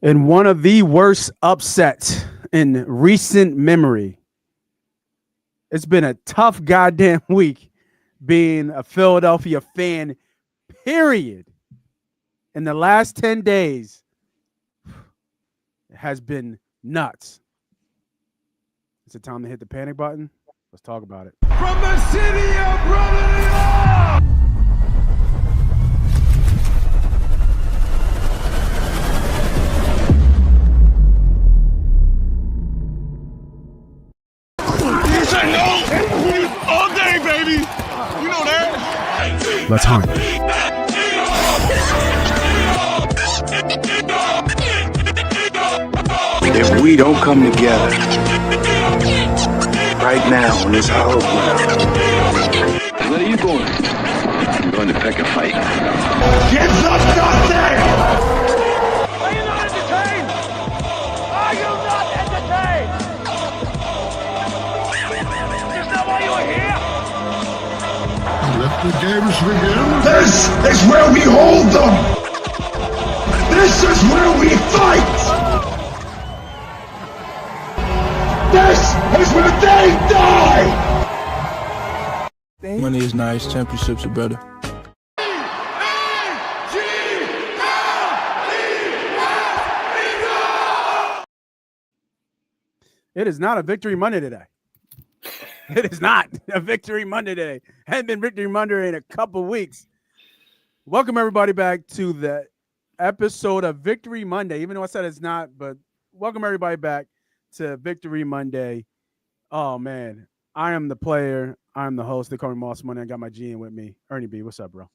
In one of the worst upsets in recent memory. It's been a tough goddamn week being a Philadelphia fan, period. In the last 10 days, it has been nuts. Is it time to hit the panic button? Let's talk about it. From the city of brotherly love! You say no all day, baby. You know that. Let's hunt. If we don't come together right now on this hollow ground. Where are you going? I'm going to pick a fight. Get the stuff there! Are you not entertained? Are you not entertained? Is that why you are here? Let the games begin. This is where we hold them! This is where we fight! This is where they die! Money is nice, championships are better. It is not a Victory Monday today. It is not a Victory Monday today. Hadn't been Victory Monday in a couple weeks. Welcome everybody back to the episode of Victory Monday, even though I said it's not, but welcome everybody back to Victory Monday. Oh man, I am the player. I'm the host. They call me Moss Money. I got my GM with me. Ernie B, what's up, bro?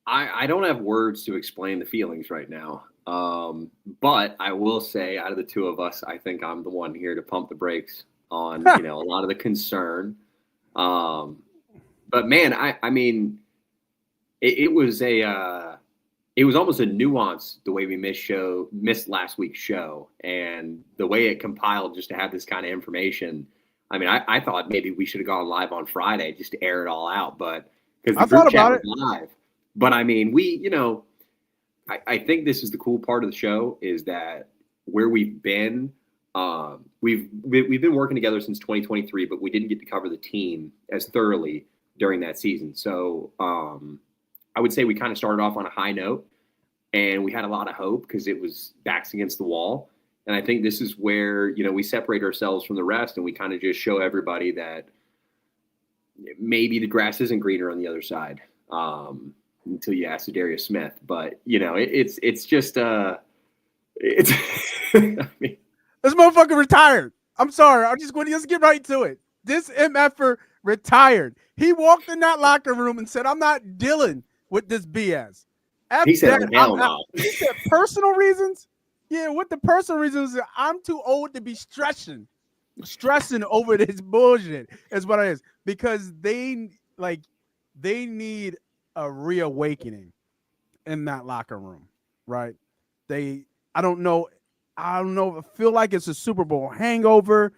I don't have words to explain the feelings right now. But I will say, out of the two of us, I think I'm the one here to pump the brakes on, a lot of the concern. But man, I mean, it was almost a nuance the way we missed last week's show, and the way it compiled just to have this kind of information. I mean, I thought maybe we should have gone live on Friday just to air it all out, but because the group chat was live. But I mean, I think this is the cool part of the show is that where we've been, we've been working together since 2023, but we didn't get to cover the team as thoroughly during that season. So I would say we kind of started off on a high note, and we had a lot of hope because it was backs against the wall. And I think this is where, we separate ourselves from the rest, and we kind of just show everybody that maybe the grass isn't greener on the other side. Until you ask Darius Smith, but it's just it's I mean, This motherfucker retired. I'm sorry. I'm just going to get right to it. This MFer retired. He walked in that locker room and said, "I'm not dealing with this BS." He said, "Hell no." He said personal reasons. Yeah, what the personal reasons? I'm too old to be stressing over this bullshit. Is what it is, because they need a reawakening in that locker room, right? I don't know. I feel like it's a Super Bowl hangover.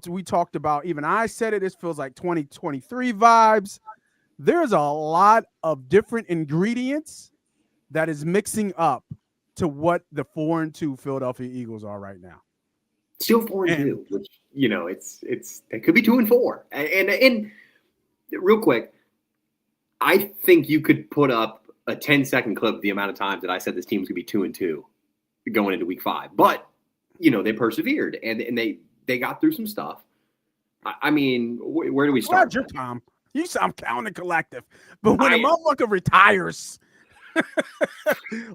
We talked about, even I said it, this feels like 2023 vibes. There's a lot of different ingredients that is mixing up to what the 4-2 Philadelphia Eagles are right now. Still 4-2, which, it could be 2-4. And real quick, I think you could put up a 10-second clip of the amount of times that I said this team was going to be 2-2 going into week 5. But, they persevered and they got through some stuff. I mean, where do we start? Roger, Tom. You sound counting collective. But when a motherfucker retires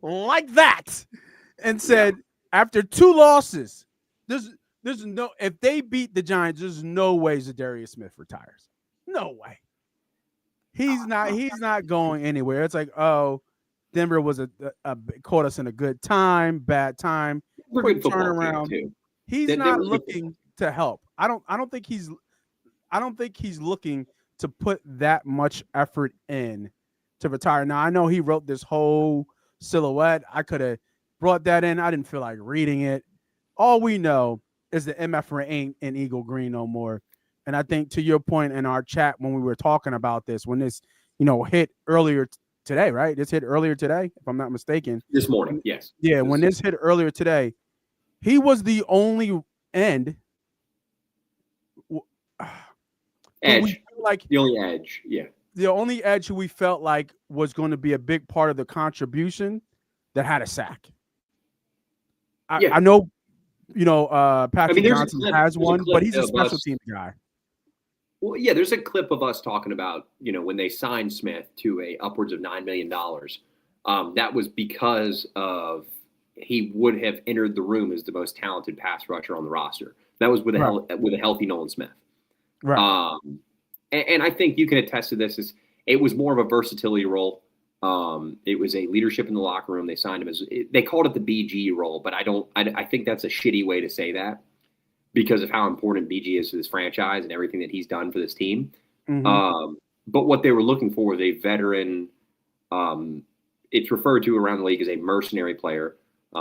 like that and said, after 2 losses, there's no, if they beat the Giants, there's no way Zadarius Smith retires. No way. He's not going anywhere. It's like, oh, Denver was caught us in a good time, bad time. Quick turnaround. He's not looking to help. I don't think he's looking to put that much effort in to retire. Now I know he wrote this whole silhouette. I could have brought that in. I didn't feel like reading it. All we know is the MF ain't in Eagle Green no more. And I think to your point in our chat when we were talking about this, when this, hit earlier today, right? This hit earlier today, if I'm not mistaken. This morning, yes. Yeah, when this hit earlier today, he was the only end. Edge. Like the only edge, yeah. The only edge who we felt like was going to be a big part of the contribution that had a sack. I know, Patrick Johnson has one, but he's a special teams guy. Well, yeah, there's a clip of us talking about, when they signed Smith to a upwards of $9 million. That was because of he would have entered the room as the most talented pass rusher on the roster. That was with a healthy Nolan Smith. Right. And I think you can attest to this. It was more of a versatility role. It was a leadership in the locker room. They signed him they called it the BG role, but I think that's a shitty way to say that because of how important BG is to this franchise and everything that he's done for this team. Mm-hmm. But what they were looking for was a veteran. It's referred to around the league as a mercenary player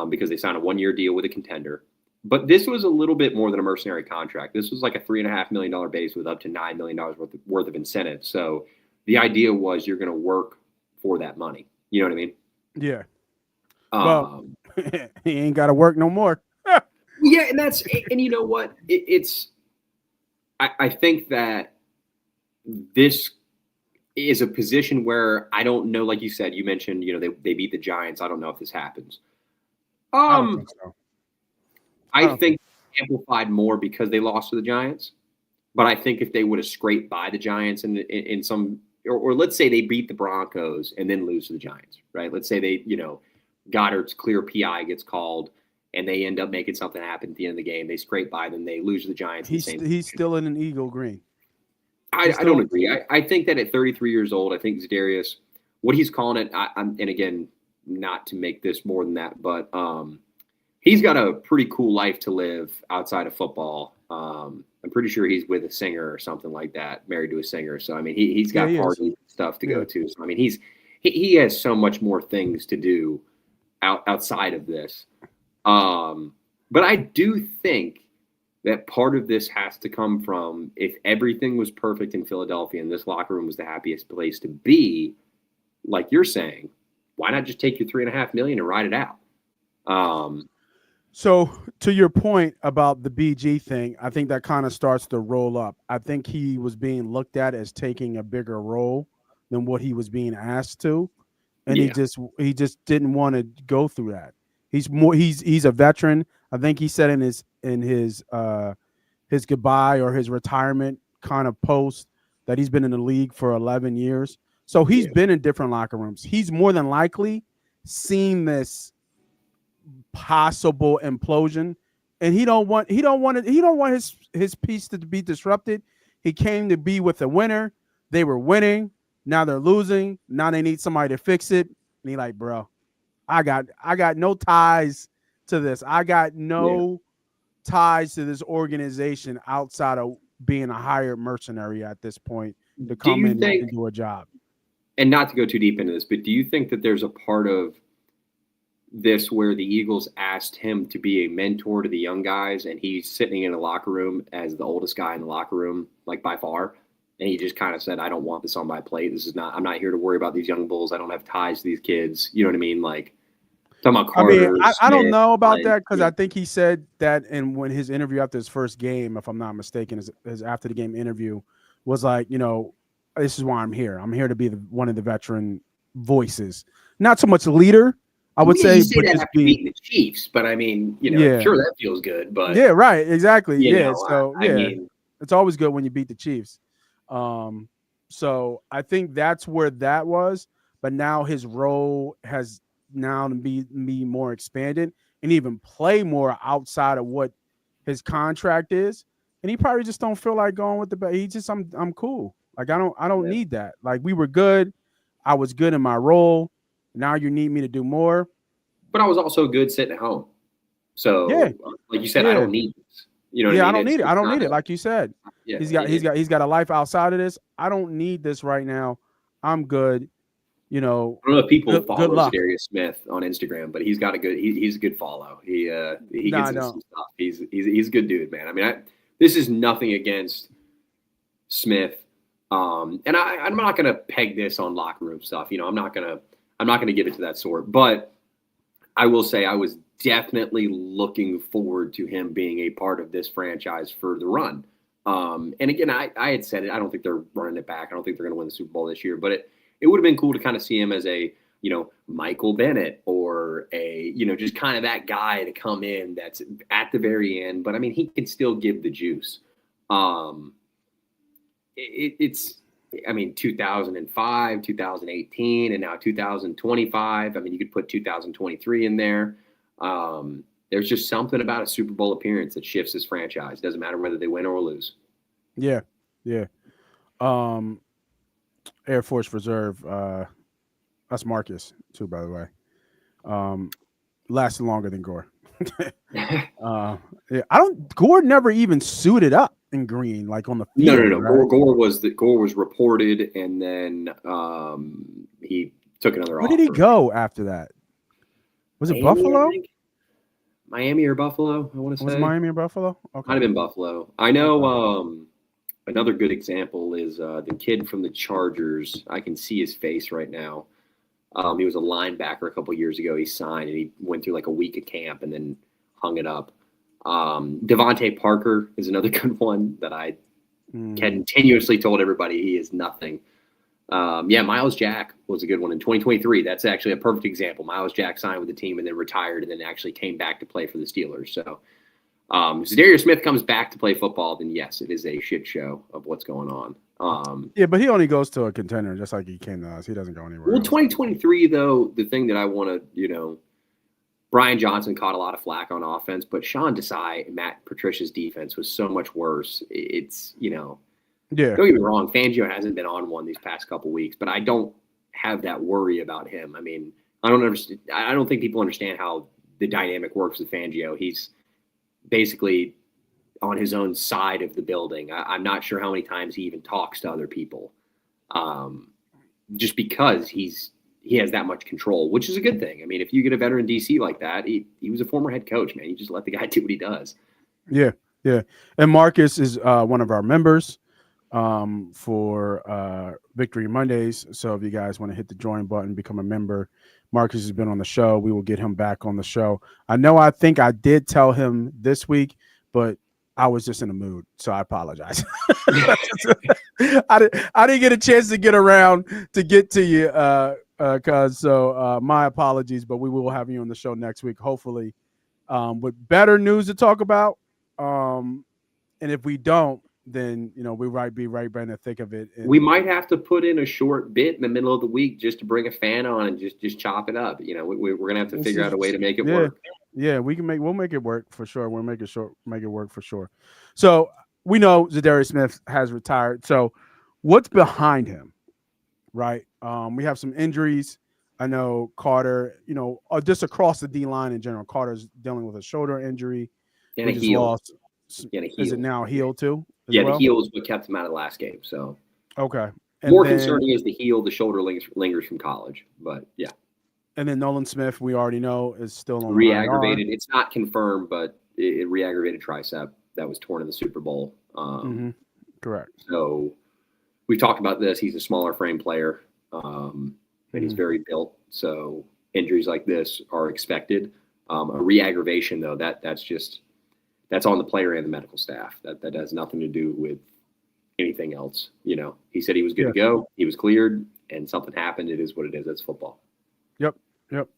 because they signed a 1-year deal with a contender. But this was a little bit more than a mercenary contract. This was like a $3.5 million base with up to $9 million worth of incentives. So the idea was you're going to work for that money. You know what I mean? Yeah. Well, he ain't got to work no more. Yeah, and you know what? I think that this is a position where I don't know. Like you said, you mentioned, they beat the Giants. I don't know if this happens. I don't think so. I think amplified more because they lost to the Giants. But I think if they would have scraped by the Giants in some, or let's say they beat the Broncos and then lose to the Giants, right? Let's say they, Goddard's clear PI gets called and they end up making something happen at the end of the game. They scrape by them. They lose to the Giants. He's still in an eagle green. I don't agree. I think that at 33 years old, I think Za'Darius, what he's calling it, and again, not to make this more than that, but he's got a pretty cool life to live outside of football. I'm pretty sure he's with a singer or something like that, married to a singer. So, I mean, he's got party stuff to go to. So, I mean, he has so much more things to do outside of this. But I do think that part of this has to come from if everything was perfect in Philadelphia and this locker room was the happiest place to be, like you're saying, why not just take your $3.5 million and ride it out? So to your point about the BG thing, I think that kind of starts to roll up. I think he was being looked at as taking a bigger role than what he was being asked to. And he just didn't want to go through that. He's a veteran. I think he said in his goodbye or his retirement kind of post that he's been in the league for 11 years. So he's been in different locker rooms. He's more than likely seen this possible implosion, and he don't want his peace to be disrupted. He came to be with a winner. They were winning. Now they're losing. Now they need somebody to fix it. And he like, bro, I got no ties to this. I got no ties to this organization outside of being a hired mercenary at this point to come in and do a job. And not to go too deep into this, but do you think that there's a part of this where the Eagles asked him to be a mentor to the young guys and he's sitting in a locker room as the oldest guy in the locker room, like by far, and he just kind of said, I don't want this on my plate. I'm not here to worry about these young bulls. I don't have ties to these kids. You know what I mean? Like, talking about Carter. I don't know about that because I think he said that when his interview after his first game, if I'm not mistaken, his after the game interview was like, this is why I'm here. I'm here to be one of the veteran voices, not so much leader. I would say that after beating the Chiefs, but I mean, sure that feels good, but right, exactly, So I mean, it's always good when you beat the Chiefs. So I think that's where that was, but now his role has now to be more expanded and even play more outside of what his contract is, and he probably just don't feel like going with the. He just I'm cool. Like I don't need that. Like we were good, I was good in my role. Now you need me to do more. But I was also good sitting at home. So, like you said, I don't need this. You know what I mean? I don't need it. I don't need it. Like you said, he's got a life outside of this. I don't need this right now. I'm good. I don't know if people follow Za'Darius Smith on Instagram, but he's got he's a good follow. He gets into some stuff. He's a good dude, man. I mean, this is nothing against Smith. And I'm not going to peg this on locker room stuff. I'm not going to give it to that sort. But I will say I was definitely looking forward to him being a part of this franchise for the run. And again, I had said it. I don't think they're running it back. I don't think they're going to win the Super Bowl this year. But it would have been cool to kind of see him as a, Michael Bennett or a, just kind of that guy to come in that's at the very end. But, I mean, he can still give the juice. It's 2005, 2018, and now 2025. I mean, you could put 2023 in there. There's just something about a Super Bowl appearance that shifts this franchise. Doesn't matter whether they win or lose. Yeah. Air Force Reserve. That's Marcus too, by the way. Lasted longer than Gore. Gore never even suited up in green, like on the field. No. Right? Gore was reported, and then he took another offer. Where did he go after that? Was it Buffalo? Miami or Buffalo, I want to say. Was it Miami or Buffalo? Okay. Might have been Buffalo. I know another good example is the kid from the Chargers. I can see his face right now. He was a linebacker a couple years ago. He signed, and he went through like a week of camp and then hung it up. Devontae Parker is another good one that I continuously told everybody he is nothing. Miles Jack was a good one in 2023. That's actually a perfect example. Miles Jack signed with the team and then retired and then actually came back to play for the Steelers. So if Zadarius Smith comes back to play football, then yes, it is a shit show of what's going on. But he only goes to a contender just like he came to us. He doesn't go anywhere. Well, else. 2023, though, the thing that I want to, Brian Johnson caught a lot of flack on offense, but Sean Desai and Matt Patricia's defense was so much worse. It's, don't get me wrong, Fangio hasn't been on one these past couple weeks, but I don't have that worry about him. I mean, I don't think people understand how the dynamic works with Fangio. He's basically on his own side of the building. I'm not sure how many times he even talks to other people, just because he has that much control, which is a good thing. I mean, if you get a veteran DC like that, he was a former head coach, man. You just let the guy do what he does. Yeah. And Marcus is one of our members for Victory Mondays. So if you guys want to hit the join button, become a member. Marcus has been on the show. We will get him back on the show. I think I did tell him this week, but I was just in a mood, so I apologize. I didn't get a chance to get around to get to you, my apologies, but we will have you on the show next week, hopefully, with better news to talk about. And if we don't, then we might be right in the thick of it. We might have to put in a short bit in the middle of the week just to bring a fan on and just chop it up. We're gonna have to figure out a way to make it work. Yeah, we'll make it work for sure. We'll make it work for sure. So we know Zadarius Smith has retired. So what's behind him, right? We have some injuries. I know Carter, just across the D line in general. Carter's dealing with a shoulder injury. And a heel. Is it now healed too? Yeah, the heel is what kept him out of the last game. So okay. More concerning is the heel. The shoulder lingers from college, but yeah. And then Nolan Smith, we already know, is still on re-aggravated. It's not confirmed, but it re-aggravated tricep that was torn in the Super Bowl. Correct. So we've talked about this. He's a smaller frame player, and he's very built. So injuries like this are expected. A re-aggravation, though, that's on the player and the medical staff. That has nothing to do with anything else. He said he was good to go. He was cleared, and something happened. It is what it is. That's football. Yep.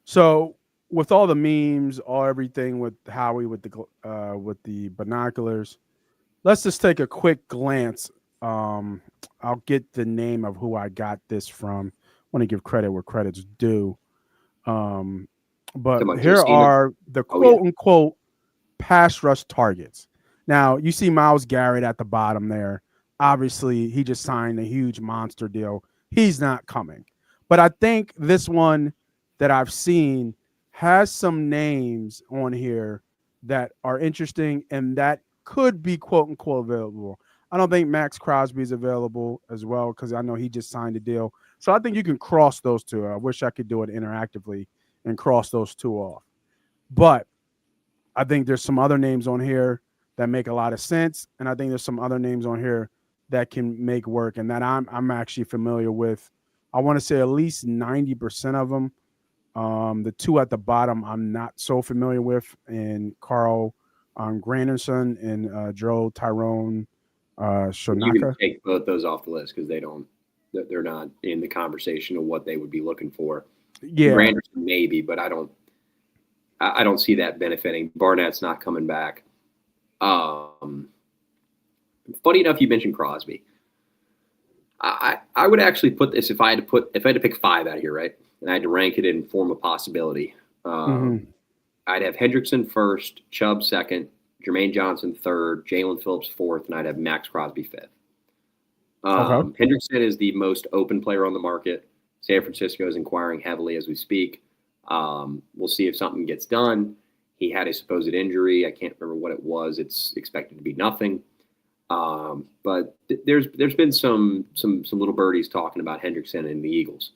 So with all the memes, everything with Howie with the binoculars, let's just take a quick glance. I'll get the name of who I got this from. I want to give credit where credit's due. But here are the quote unquote pass rush targets. Now you see Myles Garrett at the bottom there. Obviously, he just signed a huge monster deal. He's not coming. But I think this one that I've seen has some names on here that are interesting and that could be quote unquote available. I don't think Max Crosby is available as well because I know he just signed a deal. So I think you can cross those two. I wish I could do it interactively and cross those two off. But I think there's some other names on here that make a lot of sense. And I think there's some other names on here that can make work, and that I'm actually familiar with. I want to say at least 90% of them. The two at the bottom I'm not so familiar with, and Carl Granderson and Joe Tyrone You can Shonaka. take both those off the list because they're not in the conversation of what they would be looking for. Yeah, Granderson maybe, but I don't see that benefiting. Barnett's not coming back. Funny enough, you mentioned Crosby. I would actually put this if I had to pick 5 out of here, right? And I had to rank it in form of possibility. I'd have Hendrickson first, Chubb second, Jermaine Johnson third, Jalen Phillips fourth, and I'd have Max Crosby fifth. Okay. Hendrickson is the most open player on the market. San Francisco is inquiring heavily as we speak. We'll see if something gets done. He had a supposed injury. I can't remember what it was. It's expected to be nothing. But there's been some little birdies talking about Hendrickson and the Eagles.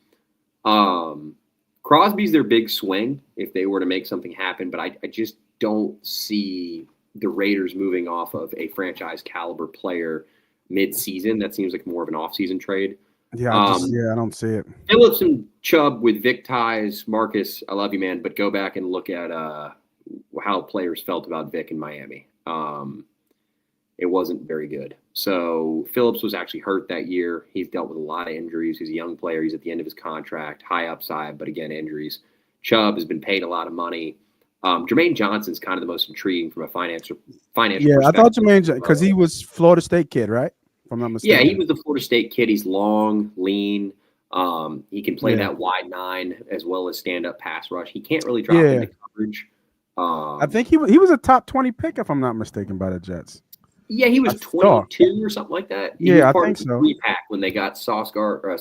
Crosby's their big swing if they were to make something happen, but I just don't see the Raiders moving off of a franchise caliber player mid-season. That seems like more of an off-season trade. Yeah, I don't see it. Phillips and Chubb with Vic ties. Marcus, I love you, man, but go back and look at how players felt about Vic in Miami. It wasn't very good. So Phillips was actually hurt that year. He's dealt with a lot of injuries. He's a young player. He's at the end of his contract, high upside, but again, injuries. Chubb has been paid a lot of money. Jermaine Johnson's kind of the most intriguing from a financial Yeah, I thought Jermaine, because he was Florida State kid, right? If I'm not mistaken. Yeah, he was the Florida State kid. He's long, lean. He can play that wide 9 as well as stand up pass rush. He can't really drop into coverage. I think he was a top 20 pick, if I'm not mistaken, by the Jets. Yeah, he was 22 or something like that. He was part I of think the so. 3-pack when they got Sauce Gardner,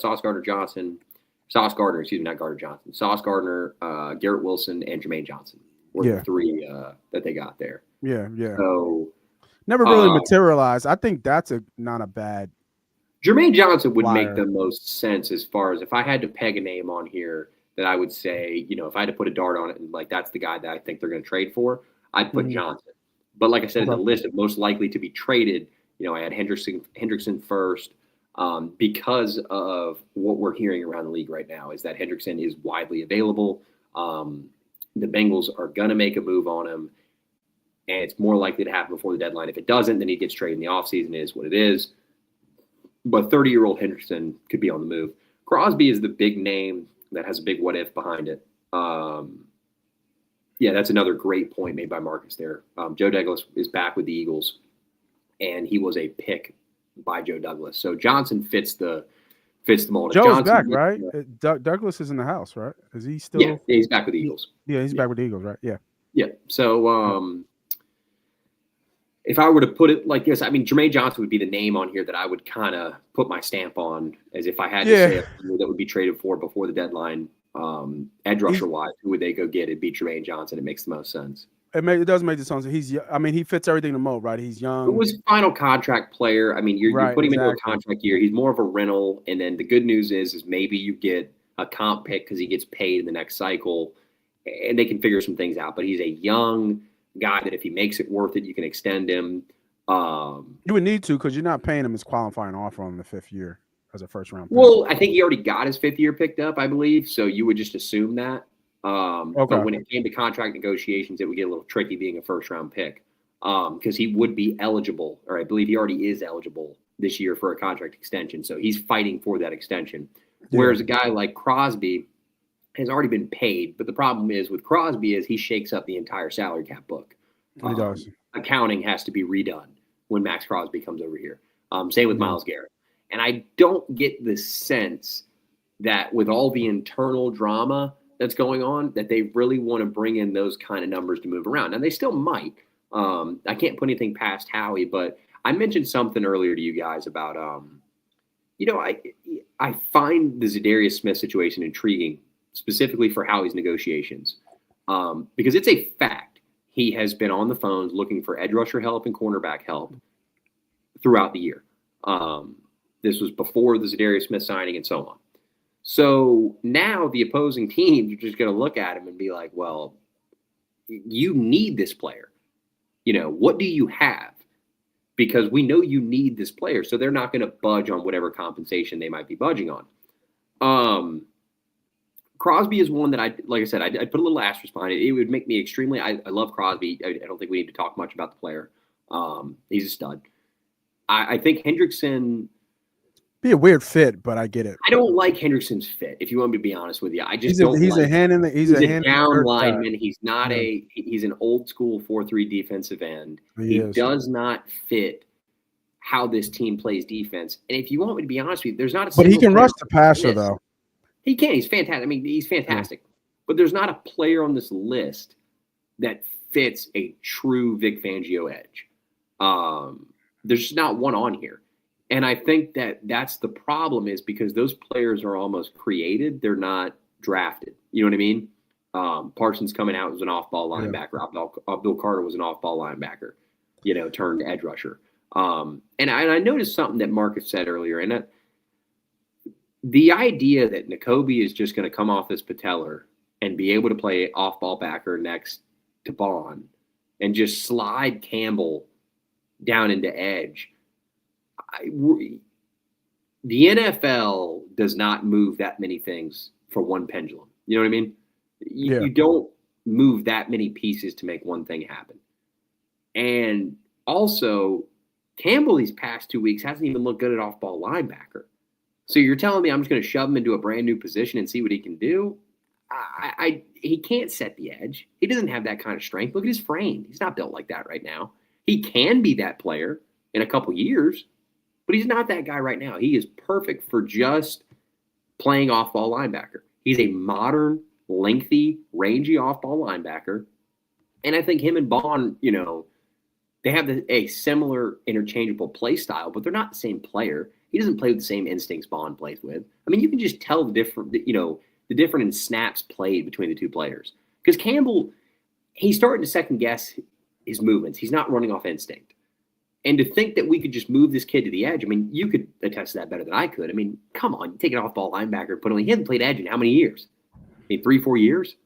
Garrett Wilson, and Jermaine Johnson were the 3 that they got there. Yeah. So never really materialized. I think that's not a bad. Jermaine Johnson would flyer. make the most sense as far as if I had to peg a name on here that I would say, if I had to put a dart on it and like that's the guy that I think they're going to trade for, I'd put Johnson. But like I said, in the list of most likely to be traded, I had Hendrickson first because of what we're hearing around the league right now is that Hendrickson is widely available. The Bengals are going to make a move on him, and it's more likely to happen before the deadline. If it doesn't, then he gets traded in the offseason. It is what it is. But 30-year-old Hendrickson could be on the move. Crosby is the big name that has a big what-if behind it. Yeah, that's another great point made by Marcus there. Joe Douglas is back with the Eagles, and he was a pick by Joe Douglas. So Johnson fits the mold. Joe's Johnson, back, right? Douglas is in the house, right? Is he still? Yeah, he's back with the Eagles. Yeah, he's back with the Eagles, right? Yeah. Yeah. So if I were to put it like this, I mean, Jermaine Johnson would be the name on here that I would kind of put my stamp on as if I had to say a player that would be traded for before the deadline. Edge rusher wise, who would they go get? It'd be Jermaine Johnson. It makes the most sense. It does make the sense. He fits everything the mold, right? He's young. It was final contract player. I mean, you're putting him into a contract year. He's more of a rental. And then the good news is maybe you get a comp pick because he gets paid in the next cycle, and they can figure some things out. But he's a young guy that if he makes it worth it, you can extend him. You would need to because you're not paying him his qualifying offer on the 5th year as a first-round pick. Well, I think he already got his 5th year picked up, I believe. So you would just assume that. But when it came to contract negotiations, it would get a little tricky being a first-round pick because he would be eligible, or I believe he already is eligible this year for a contract extension. So he's fighting for that extension. Yeah. Whereas a guy like Crosby has already been paid. But the problem is with Crosby is he shakes up the entire salary cap book. He does. Accounting has to be redone when Max Crosby comes over here. Same with Myles Garrett. And I don't get the sense that with all the internal drama that's going on, that they really want to bring in those kind of numbers to move around. And they still might. I can't put anything past Howie, but I mentioned something earlier to you guys about, I find the Zadarius Smith situation intriguing, specifically for Howie's negotiations, because it's a fact. He has been on the phones looking for edge rusher help and cornerback help throughout the year. This was before the Zadarius Smith signing and so on. So now the opposing teams are just going to look at him and be like, well, you need this player. What do you have? because we know you need this player. So they're not going to budge on whatever compensation they might be budging on. Crosby is one that like I said, I'd put a little asterisk behind it. It would make me extremely, I love Crosby. I don't think we need to talk much about the player. He's a stud. I think Hendrickson, be a weird fit, but I get it. I don't like Hendrickson's fit. If you want me to be honest with you, I just he's a hand in the he's a hand down lineman. He's not he's an old school 4-3 defensive end. He does not fit how this team plays defense. And if you want me to be honest with you, there's not a. But he can rush the passer though. He can. He's fantastic. I mean, he's fantastic. Yeah. But there's not a player on this list that fits a true Vic Fangio edge. There's just not one on here. And I think that's the problem, is because those players are almost created. They're not drafted. You know what I mean? Parsons coming out was an off-ball linebacker. Abdul Carter was an off-ball linebacker, turned edge rusher. And I noticed something that Marcus said earlier, and the idea that Nakobe is just going to come off this patellar and be able to play off-ball backer next to Bond and just slide Campbell down into edge. The NFL does not move that many things for one pendulum. You know what I mean? You don't move that many pieces to make one thing happen. And also, Campbell these past 2 weeks hasn't even looked good at off-ball linebacker. So you're telling me I'm just going to shove him into a brand new position and see what he can do? He can't set the edge. He doesn't have that kind of strength. Look at his frame. He's not built like that right now. He can be that player in a couple years, but he's not that guy right now. He is perfect for just playing off-ball linebacker. He's a modern, lengthy, rangy off-ball linebacker. And I think him and Bond, they have a similar interchangeable play style, but they're not the same player. He doesn't play with the same instincts Bond plays with. I mean, you can just tell the different in snaps played between the two players. Because Campbell, he's starting to second guess his movements. He's not running off instinct. And to think that we could just move this kid to the edge, I mean, you could attest to that better than I could. I mean, come on, take an off-ball linebacker, he hasn't played edge in how many years? I mean, 3-4 years?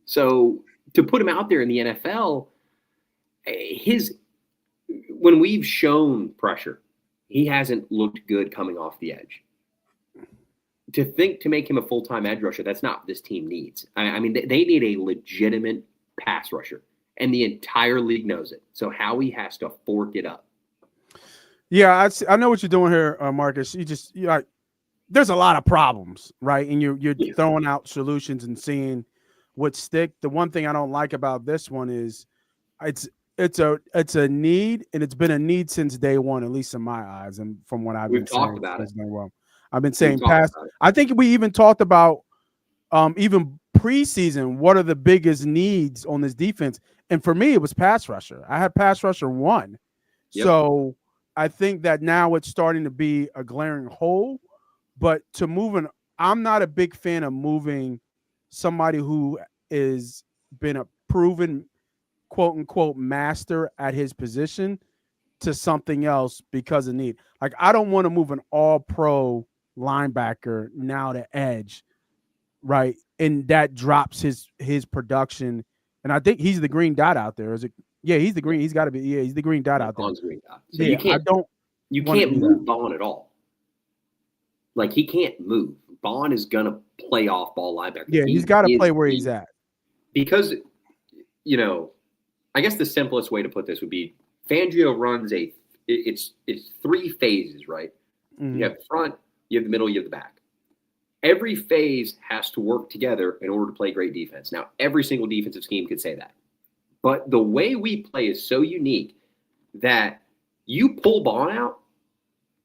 So to put him out there in the NFL, when we've shown pressure, he hasn't looked good coming off the edge. To make him a full-time edge rusher, that's not what this team needs. I mean, they need a legitimate pass rusher, and the entire league knows it. So Howie has to fork it up. Yeah, I know what you're doing here, Marcus. There's a lot of problems, right? And you're throwing out solutions and seeing what stick. The one thing I don't like about this one is it's a need, and it's been a need since day one, at least in my eyes, and from what We've talked about it. I've been saying past. I think we even talked about even preseason. What are the biggest needs on this defense? And for me, it was pass rusher. I had pass rusher 1. Yep. So I think that now it's starting to be a glaring hole. But I'm not a big fan of moving somebody who is been a proven quote unquote master at his position to something else because of need. Like, I don't want to move an all-pro linebacker now to edge, right? And that drops his production. And I think he's the green dot out there. Is it? Yeah, he's the green. He's got to be. Yeah, he's the green dot out there. Green dot. So you can't move Bond at all. Like, he can't move. Bond is gonna play off ball linebacker. Yeah, he's got to play where he's at. Because, I guess the simplest way to put this would be Fangio runs it's 3 phases, right? Mm-hmm. You have the front, you have the middle, you have the back. Every phase has to work together in order to play great defense. Now, every single defensive scheme could say that. But the way we play is so unique that you pull Bond out,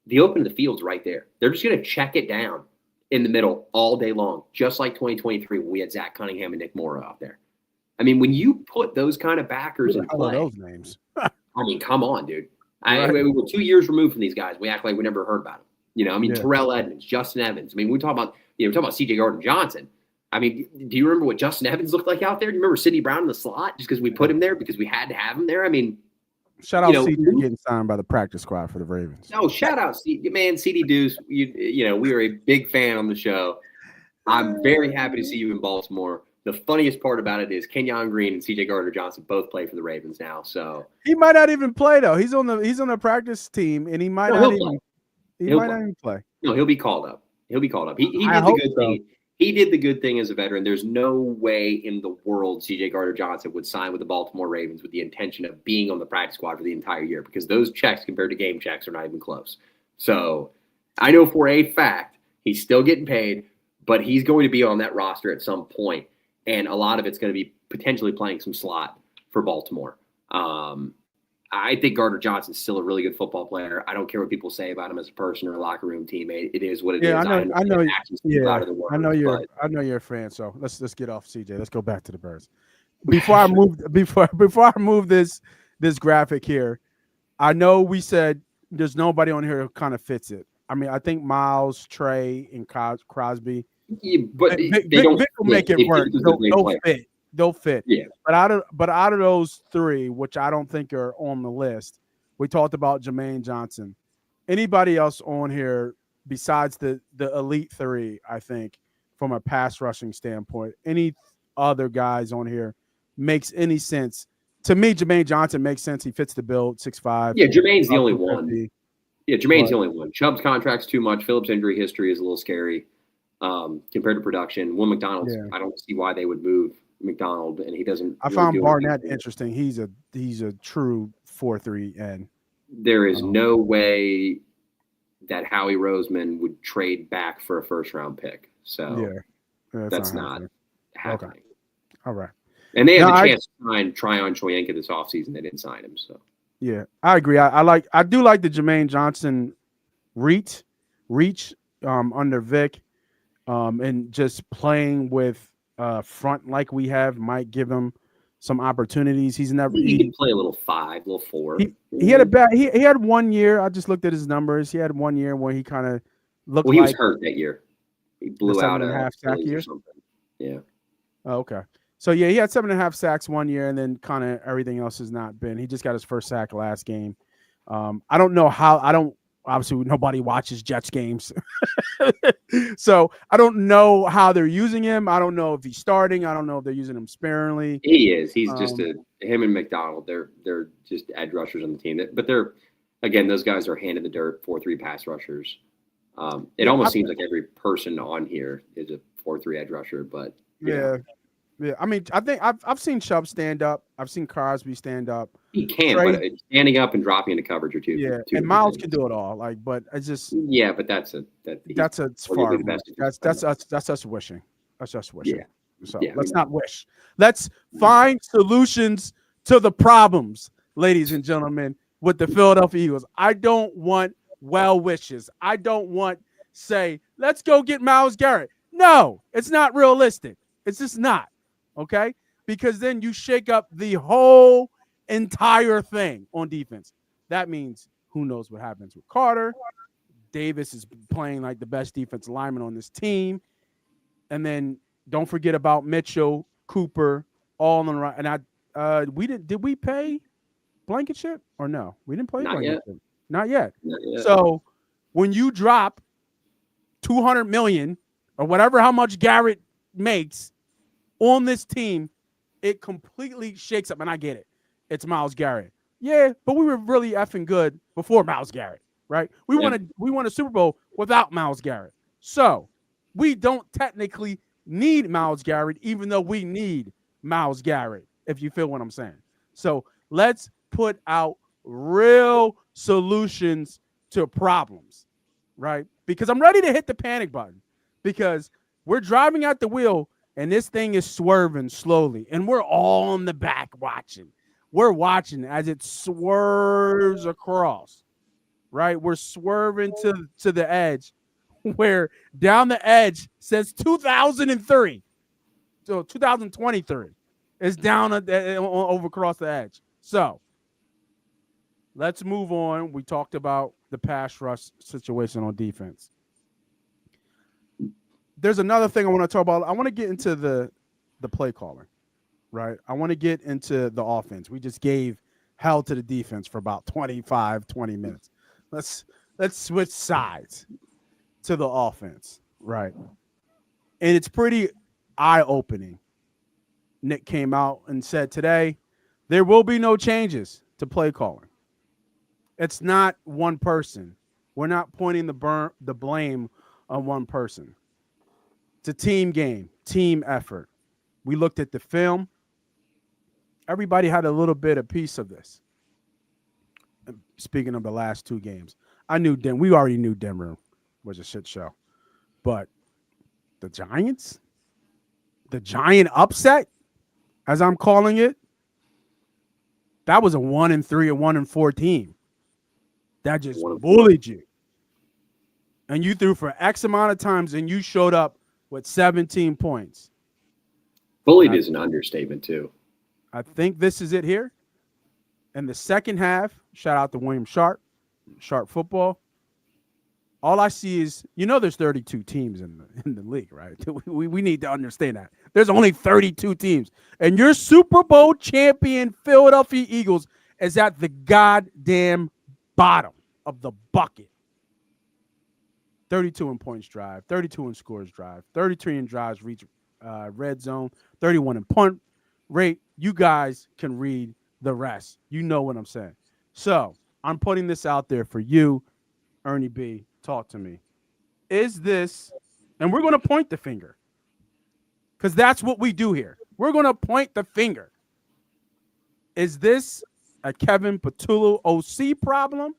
the open of the field's right there. They're just going to check it down in the middle all day long, just like 2023 when we had Zach Cunningham and Nick Morrow out there. I mean, when you put those kind of backers in play, those names. I mean, come on, dude. We're 2 years removed from these guys. We act like we never heard about them. Terrell Edmonds, Justin Evans. I mean, we're talking about C.J. Gardner-Johnson. I mean, do you remember what Justin Evans looked like out there? Do you remember Sidney Brown in the slot just because we put him there because we had to have him there? I mean, shout out C.D. getting signed by the practice squad for the Ravens. No, shout out C.D. Deuce. We are a big fan on the show. I'm very happy to see you in Baltimore. the funniest part about it is Kenyon Green and C.J. Gardner-Johnson both play for the Ravens now. So he might not even play though. He's on the practice team, and he might not even. He might not even play. No, he'll be called up. He did the good thing. He did the good thing as a veteran. There's no way in the world C.J. Gardner-Johnson would sign with the Baltimore Ravens with the intention of being on the practice squad for the entire year, because those checks compared to game checks are not even close. So I know for a fact he's still getting paid, but he's going to be on that roster at some point, and a lot of it's going to be potentially playing some slot for Baltimore. I think Gardner-Johnson's still a really good football player. I don't care what people say about him as a person or a locker room teammate. It is what it is. I know. I know you're a fan. So let's get off CJ. Let's go back to the Birds. Before I move this graphic here, I know we said there's nobody on here who kind of fits it. I mean, I think Miles, Trey, and Crosby. Yeah, but Vic will make it work. They'll fit. Yeah. But out of those three, which I don't think are on the list, we talked about Jermaine Johnson. Anybody else on here besides the elite three, I think, from a pass rushing standpoint, any other guys on here makes any sense? To me, Jermaine Johnson makes sense. He fits the bill, 6'5". Yeah, Jermaine's the only one. Yeah, Jermaine's the only one. Chubb's contract's too much. Phillips' injury history is a little scary compared to production. Will McDonald's, I don't see why they would move McDonald, and he doesn't. I found Barnett interesting. He's a true 4-3 end. There is no way that Howie Roseman would trade back for a first-round pick. So that's not happening. Okay. All right. And they had the chance to sign Tryon Shoyinka this offseason. They didn't sign him. So yeah, I agree. I do like the Jermaine Johnson reach under Vic, and just playing with front like we have might give him some opportunities. He can play a little 5, little 4. He had a bad. He had 1 year. I just looked at his numbers. He had 1 year where he kind of looked. Well, he was hurt that year. He blew out 7.5 sack year. Yeah. Oh, okay. So yeah, he had 7.5 sacks 1 year, and then kind of everything else has not been. He just got his first sack last game. I don't know how. Obviously, nobody watches Jets games. So I don't know how they're using him. I don't know if he's starting. I don't know if they're using him sparingly. He is. He's just him and McDonald. They're just edge rushers on the team. But they're, again, those guys are hand in the dirt, 4-3 pass rushers. It almost seems like every person on here is a 4-3 edge rusher. But yeah. I mean, I think I've seen Chubb stand up. I've seen Crosby stand up. He can, but standing up and dropping into coverage or two. Yeah, and Miles can do it all. But it's just but that's us wishing. That's us wishing. Yeah. So let's not wish. Let's find solutions to the problems, ladies and gentlemen, with the Philadelphia Eagles. I don't want well wishes. I don't want say, let's go get Myles Garrett. No, it's not realistic. It's just not. Okay? Because then you shake up the whole entire thing on defense. That means who knows what happens with Carter. Davis is playing like the best defensive lineman on this team. And then don't forget about Mitchell, Cooper, all on the right. And did we pay Blankenship or no? We didn't play Blankenship. Not yet. So when you drop $200 million or whatever how much Garrett makes on this team, it completely shakes up. And I get it. It's Myles Garrett. Yeah, but we were really effing good before Myles Garrett, right? We won a Super Bowl without Myles Garrett. So we don't technically need Myles Garrett, even though we need Myles Garrett, if you feel what I'm saying. So let's put out real solutions to problems, right? Because I'm ready to hit the panic button because we're driving out the wheel and this thing is swerving slowly, and we're all on the back watching. We're watching as it swerves across, right? We're swerving to the edge, where down the edge since 2003, so 2023 is down over across the edge. So let's move on. We talked about the pass rush situation on defense. There's another thing I want to talk about. I want to get into the play calling, right? I want to get into the offense. We just gave hell to the defense for about 20 minutes. Let's switch sides to the offense, right? And it's pretty eye-opening Nick came out and said today, there will be no changes to play calling. It's not one person. We're not pointing the blame on one person. It's a team game, team effort. We looked at the film. Everybody had a little bit of piece of this. Speaking of the last two games, we already knew Denver was a shit show. But the Giants, the giant upset, as I'm calling it, that was a 1-3 or 1-4 team that just bullied you. And you threw for X amount of times and you showed up with 17 points. Bullied is an understatement, too. I think this is it here. In the second half, shout out to William Sharp football. All I see is, there's 32 teams in the league, right? We need to understand that. There's only 32 teams. And your Super Bowl champion Philadelphia Eagles is at the goddamn bottom of the bucket. 32 in points drive, 32 in scores drive, 33 in drives reach red zone, 31 in punt rate. You guys can read the rest. You know what I'm saying. So I'm putting this out there for you, Ernie B. Talk to me. Is this, and we're going to point the finger, because that's what we do here. We're going to point the finger. Is this a Kevin Patullo OC problem,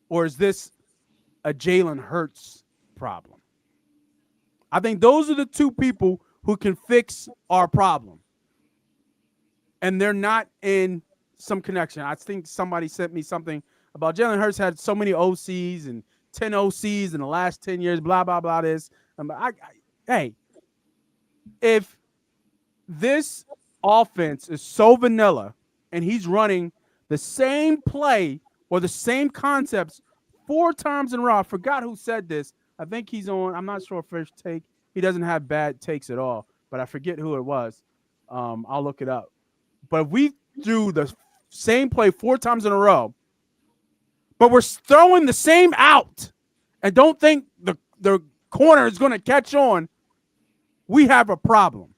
or is this a Jalen Hurts problem? I think those are the two people who can fix our problem. And they're not in some connection. I think somebody sent me something about Jalen Hurts had so many OCs and 10 OCs in the last 10 years, blah, blah, blah, this. Hey, if this offense is so vanilla and he's running the same play or the same concepts 4 times in a row, I forgot who said this. I think he's on, I'm not sure, First Take. He doesn't have bad takes at all, but I forget who it was. I'll look it up. But if we do the same play 4 times in a row, but we're throwing the same out and don't think the corner is going to catch on, we have a problem.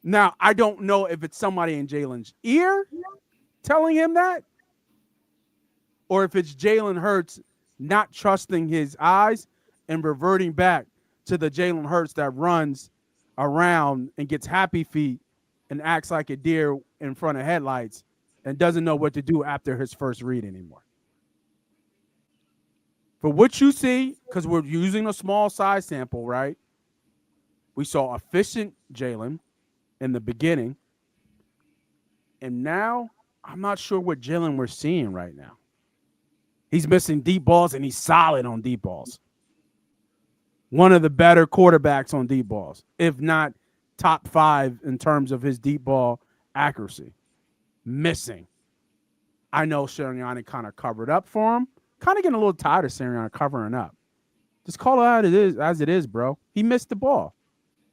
Now, I don't know if it's somebody in Jalen's ear telling him that, or if it's Jalen Hurts not trusting his eyes and reverting back to the Jalen Hurts that runs around and gets happy feet and acts like a deer in front of headlights and doesn't know what to do after his first read anymore. For what you see, because we're using a small size sample, right? We saw efficient Jalen in the beginning. And now I'm not sure what Jalen we're seeing right now. He's missing deep balls, and he's solid on deep balls. One of the better quarterbacks on deep balls, if not top 5 in terms of his deep ball accuracy. Missing. I know Sirianni kind of covered up for him. Kind of getting a little tired of Sirianni covering up. Just call it out as it is, bro. He missed the ball.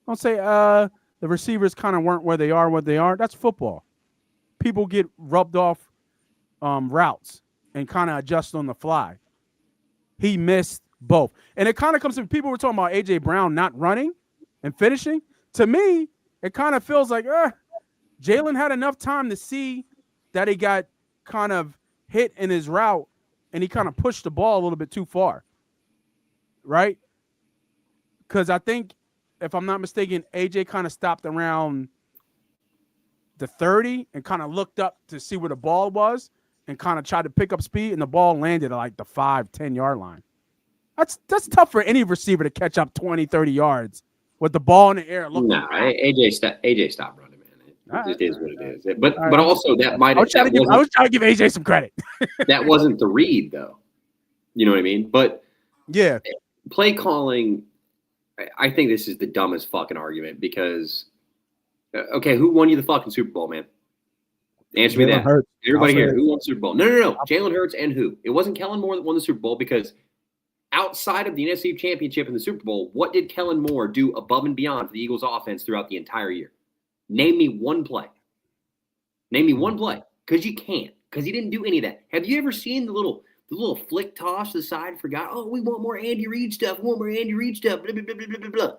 Don't say the receivers kind of weren't where they are. That's football. People get rubbed off routes and kind of adjust on the fly. He missed both. And it kind of comes to people were talking about A.J. Brown not running and finishing. To me, it kind of feels like Jalen had enough time to see that he got kind of hit in his route and he kind of pushed the ball a little bit too far. Right? Because I think, if I'm not mistaken, A.J. kind of stopped around the 30 and kind of looked up to see where the ball was and kind of tried to pick up speed, and the ball landed at like the 5-10 yard line. That's tough for any receiver to catch up 20, 30 yards with the ball in the air. No, AJ stopped running, man. It is what it is. But also that might. I was trying to give AJ some credit. That wasn't the read, though. You know what I mean? But yeah, play calling. I think this is the dumbest fucking argument because, okay, who won you the fucking Super Bowl, man? Answer me that. Hurts. Everybody here, who won the Super Bowl? No. Jalen Hurts and who? It wasn't Kellen Moore that won the Super Bowl because outside of the NFC Championship and the Super Bowl, what did Kellen Moore do above and beyond for the Eagles offense throughout the entire year? Name me one play. Name me one play, because you can't, because he didn't do any of that. Have you ever seen the little flick toss to the side? Forgot, we want more Andy Reid stuff. We want more Andy Reid stuff. Blah, blah, blah, blah, blah, blah.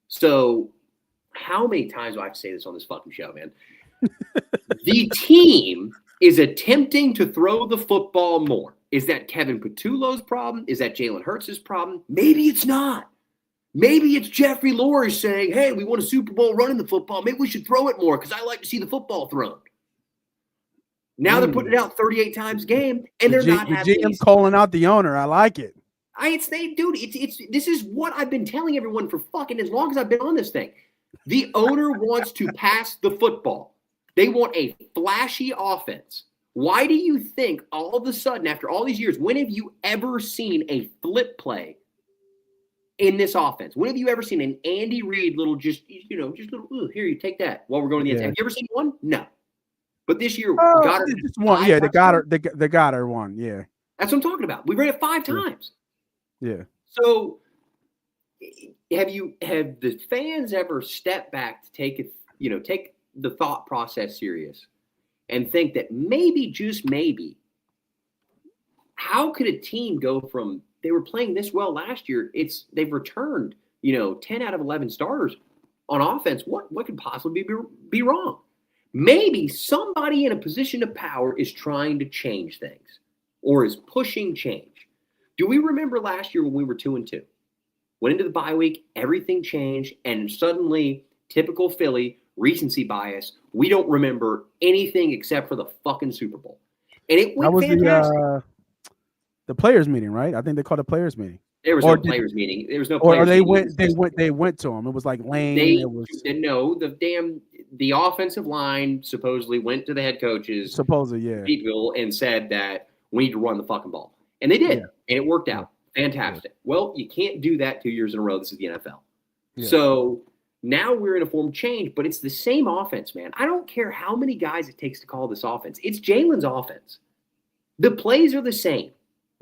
So how many times do I have to say this on this fucking show, man? The team is attempting to throw the football more. Is that Kevin Patullo's problem? Is that Jalen Hurts' problem? Maybe it's not. Maybe it's Jeffrey Lurie saying, hey, we won a Super Bowl running the football. Maybe we should throw it more because I like to see the football thrown. Now they're putting it out 38 times a game, and they're not having the GM calling out the owner. I like it. This is what I've been telling everyone for fucking as long as I've been on this thing. The owner wants to pass the football. They want a flashy offense. Why do you think all of a sudden, after all these years, when have you ever seen a flip play in this offense? When have you ever seen an Andy Reid little, here, you take that while we're going to the end? Have you ever seen one? No. But this year, Goddard one. Yeah, the Goddard one. Yeah, that's what I'm talking about. We ran it 5 times. Yeah. So, have the fans ever stepped back to take the thought process serious and think that maybe, just maybe, how could a team go from they were playing this well last year? They've returned 10 out of 11 starters on offense. What could possibly be wrong? Maybe somebody in a position of power is trying to change things or is pushing change. Do we remember last year when we were 2-2? Went into the bye week, everything changed, and suddenly, typical Philly, recency bias, we don't remember anything except for the fucking Super Bowl. And it went fantastic. The players meeting, right? I think they called a players meeting. There was no players meeting. There was no players meeting. Or they went to him. It was like Lane. The offensive line supposedly went to the head coaches, people, and said that we need to run the fucking ball. And they did, and it worked out. Fantastic. Yeah. Well, you can't do that 2 years in a row. This is the NFL. Yeah. So now we're in a form of change, but it's the same offense, man. I don't care how many guys it takes to call this offense. It's Jalen's offense. The plays are the same.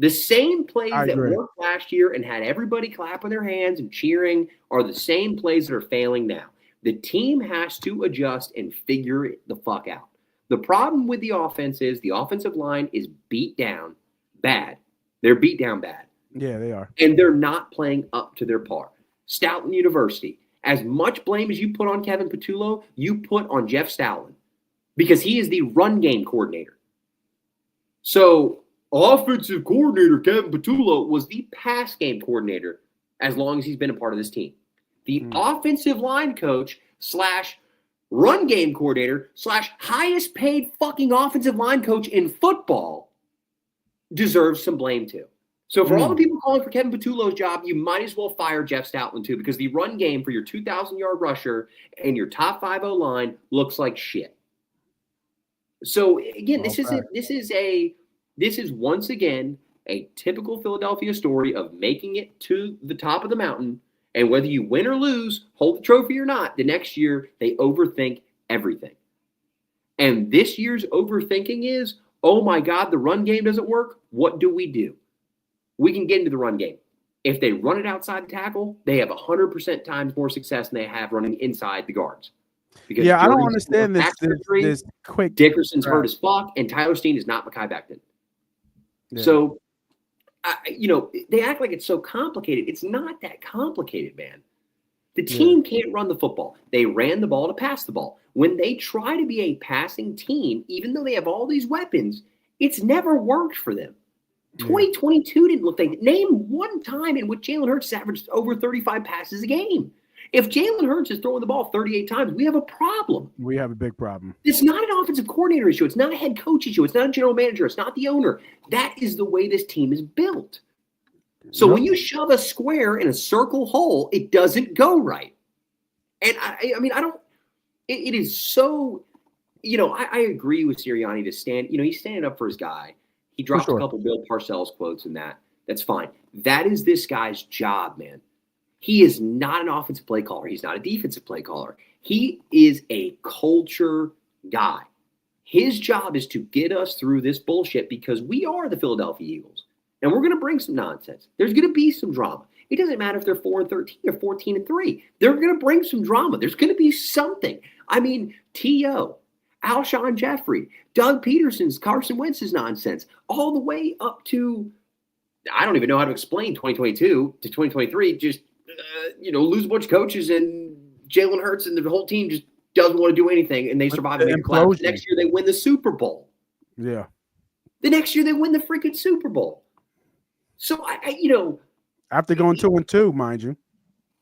The same plays that worked last year and had everybody clapping their hands and cheering are the same plays that are failing now. The team has to adjust and figure it the fuck out. The problem with the offense is the offensive line is beat down bad. They're beat down bad. Yeah, they are. And they're not playing up to their par. Stoughton University, as much blame as you put on Kevin Patullo, you put on Jeff Stoutland because he is the run game coordinator. So offensive coordinator Kevin Patullo was the pass game coordinator as long as he's been a part of this team. The offensive line coach / run game coordinator / highest paid fucking offensive line coach in football deserves some blame too. So for all the people calling for Kevin Patullo's job, you might as well fire Jeff Stoutland too, because the run game for your 2,000-yard rusher and your top 5 O-line looks like shit. So again, this is once again a typical Philadelphia story of making it to the top of the mountain, and whether you win or lose, hold the trophy or not, the next year they overthink everything. And this year's overthinking is, oh my God, the run game doesn't work. What do? We can get into the run game. If they run it outside the tackle, they have 100% times more success than they have running inside the guards. Because I don't understand this quick. Dickerson's hurt as fuck, and Tyler Steen is not Mekhi Becton. Yeah. So, they act like it's so complicated. It's not that complicated, man. The team can't run the football. They ran the ball to pass the ball. When they try to be a passing team, even though they have all these weapons, it's never worked for them. 2022 didn't look like – name one time in which Jalen Hurts averaged over 35 passes a game. If Jalen Hurts is throwing the ball 38 times, we have a problem. We have a big problem. It's not an offensive coordinator issue. It's not a head coach issue. It's not a general manager. It's not the owner. That is the way this team is built. So when you shove a square in a circle hole, it doesn't go right. And it is so – I agree with Sirianni to stand – he's standing up for his guy. He dropped a couple Bill Parcells quotes in that. That's fine. That is this guy's job, man. He is not an offensive play caller. He's not a defensive play caller. He is a culture guy. His job is to get us through this bullshit because we are the Philadelphia Eagles. And we're going to bring some nonsense. There's going to be some drama. It doesn't matter if they're 4-13 or 14-3. They're going to bring some drama. There's going to be something. I mean, T.O., Alshon Jeffrey, Doug Peterson's, Carson Wentz's nonsense, all the way up to, I don't even know how to explain 2022 to 2023, just, lose a bunch of coaches and Jalen Hurts and the whole team just doesn't want to do anything, and they survive and make collapse. Next year, they win the Super Bowl. Yeah. The next year, they win the freaking Super Bowl. So, after going 2-2, mind you.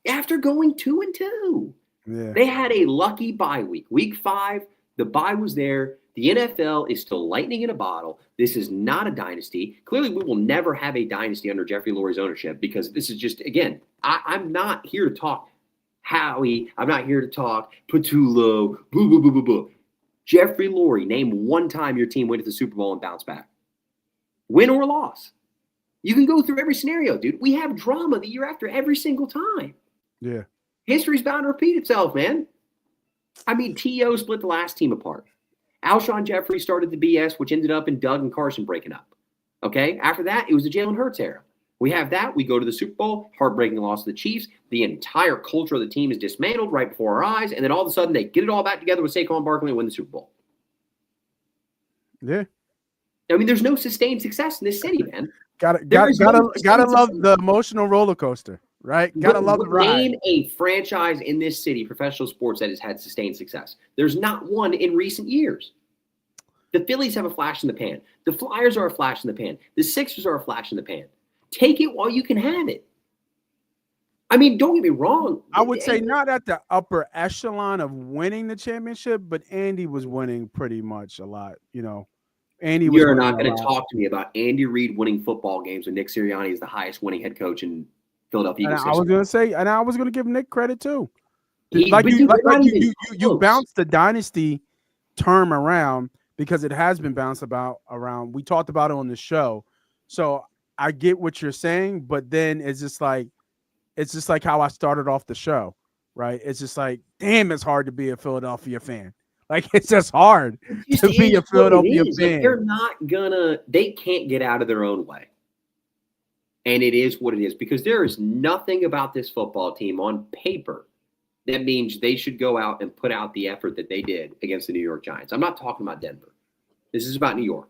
After going 2-2. Yeah. They had a lucky bye week. Week 5, the bye was there. The NFL is still lightning in a bottle. This is not a dynasty. Clearly, we will never have a dynasty under Jeffrey Lurie's ownership because this is just, again, I'm not here to talk Howie. I'm not here to talk Patullo. Boo, boo, boo, boo, boo. Jeffrey Lurie, name one time your team went to the Super Bowl and bounced back. Win or loss. You can go through every scenario, dude. We have drama the year after every single time. Yeah. History's bound to repeat itself, man. I mean, T.O. split the last team apart. Alshon Jeffrey started the BS, which ended up in Doug and Carson breaking up. Okay? After that, it was the Jalen Hurts era. We have that. We go to the Super Bowl, heartbreaking loss to the Chiefs. The entire culture of the team is dismantled right before our eyes, and then all of a sudden they get it all back together with Saquon Barkley and win the Super Bowl. Yeah. I mean, there's no sustained success in this city, man. Gotta love the emotional roller coaster, right? Gotta love the ride. Name a franchise in this city, professional sports, that has had sustained success. There's not one in recent years. The Phillies have a flash in the pan. The Flyers are a flash in the pan. The Sixers are a flash in the pan. Take it while you can have it. I mean, don't get me wrong. I would say not at the upper echelon of winning the championship, but Andy was winning pretty much a lot, Andy was You're not going to talk to me about Andy Reid winning football games when Nick Sirianni is the highest winning head coach in Philadelphia. And I was going to say, and I was going to give Nick credit too. You bounced the dynasty term around because it has been bounced around. We talked about it on the show. So I get what you're saying, but then it's just like how I started off the show, right? It's just like, damn, it's hard to be a Philadelphia fan. Like, it's just hard to be a Philadelphia fan. Like, they can't get out of their own way. And it is what it is, because there is nothing about this football team on paper that means they should go out and put out the effort that they did against the New York Giants. I'm not talking about Denver. This is about New York.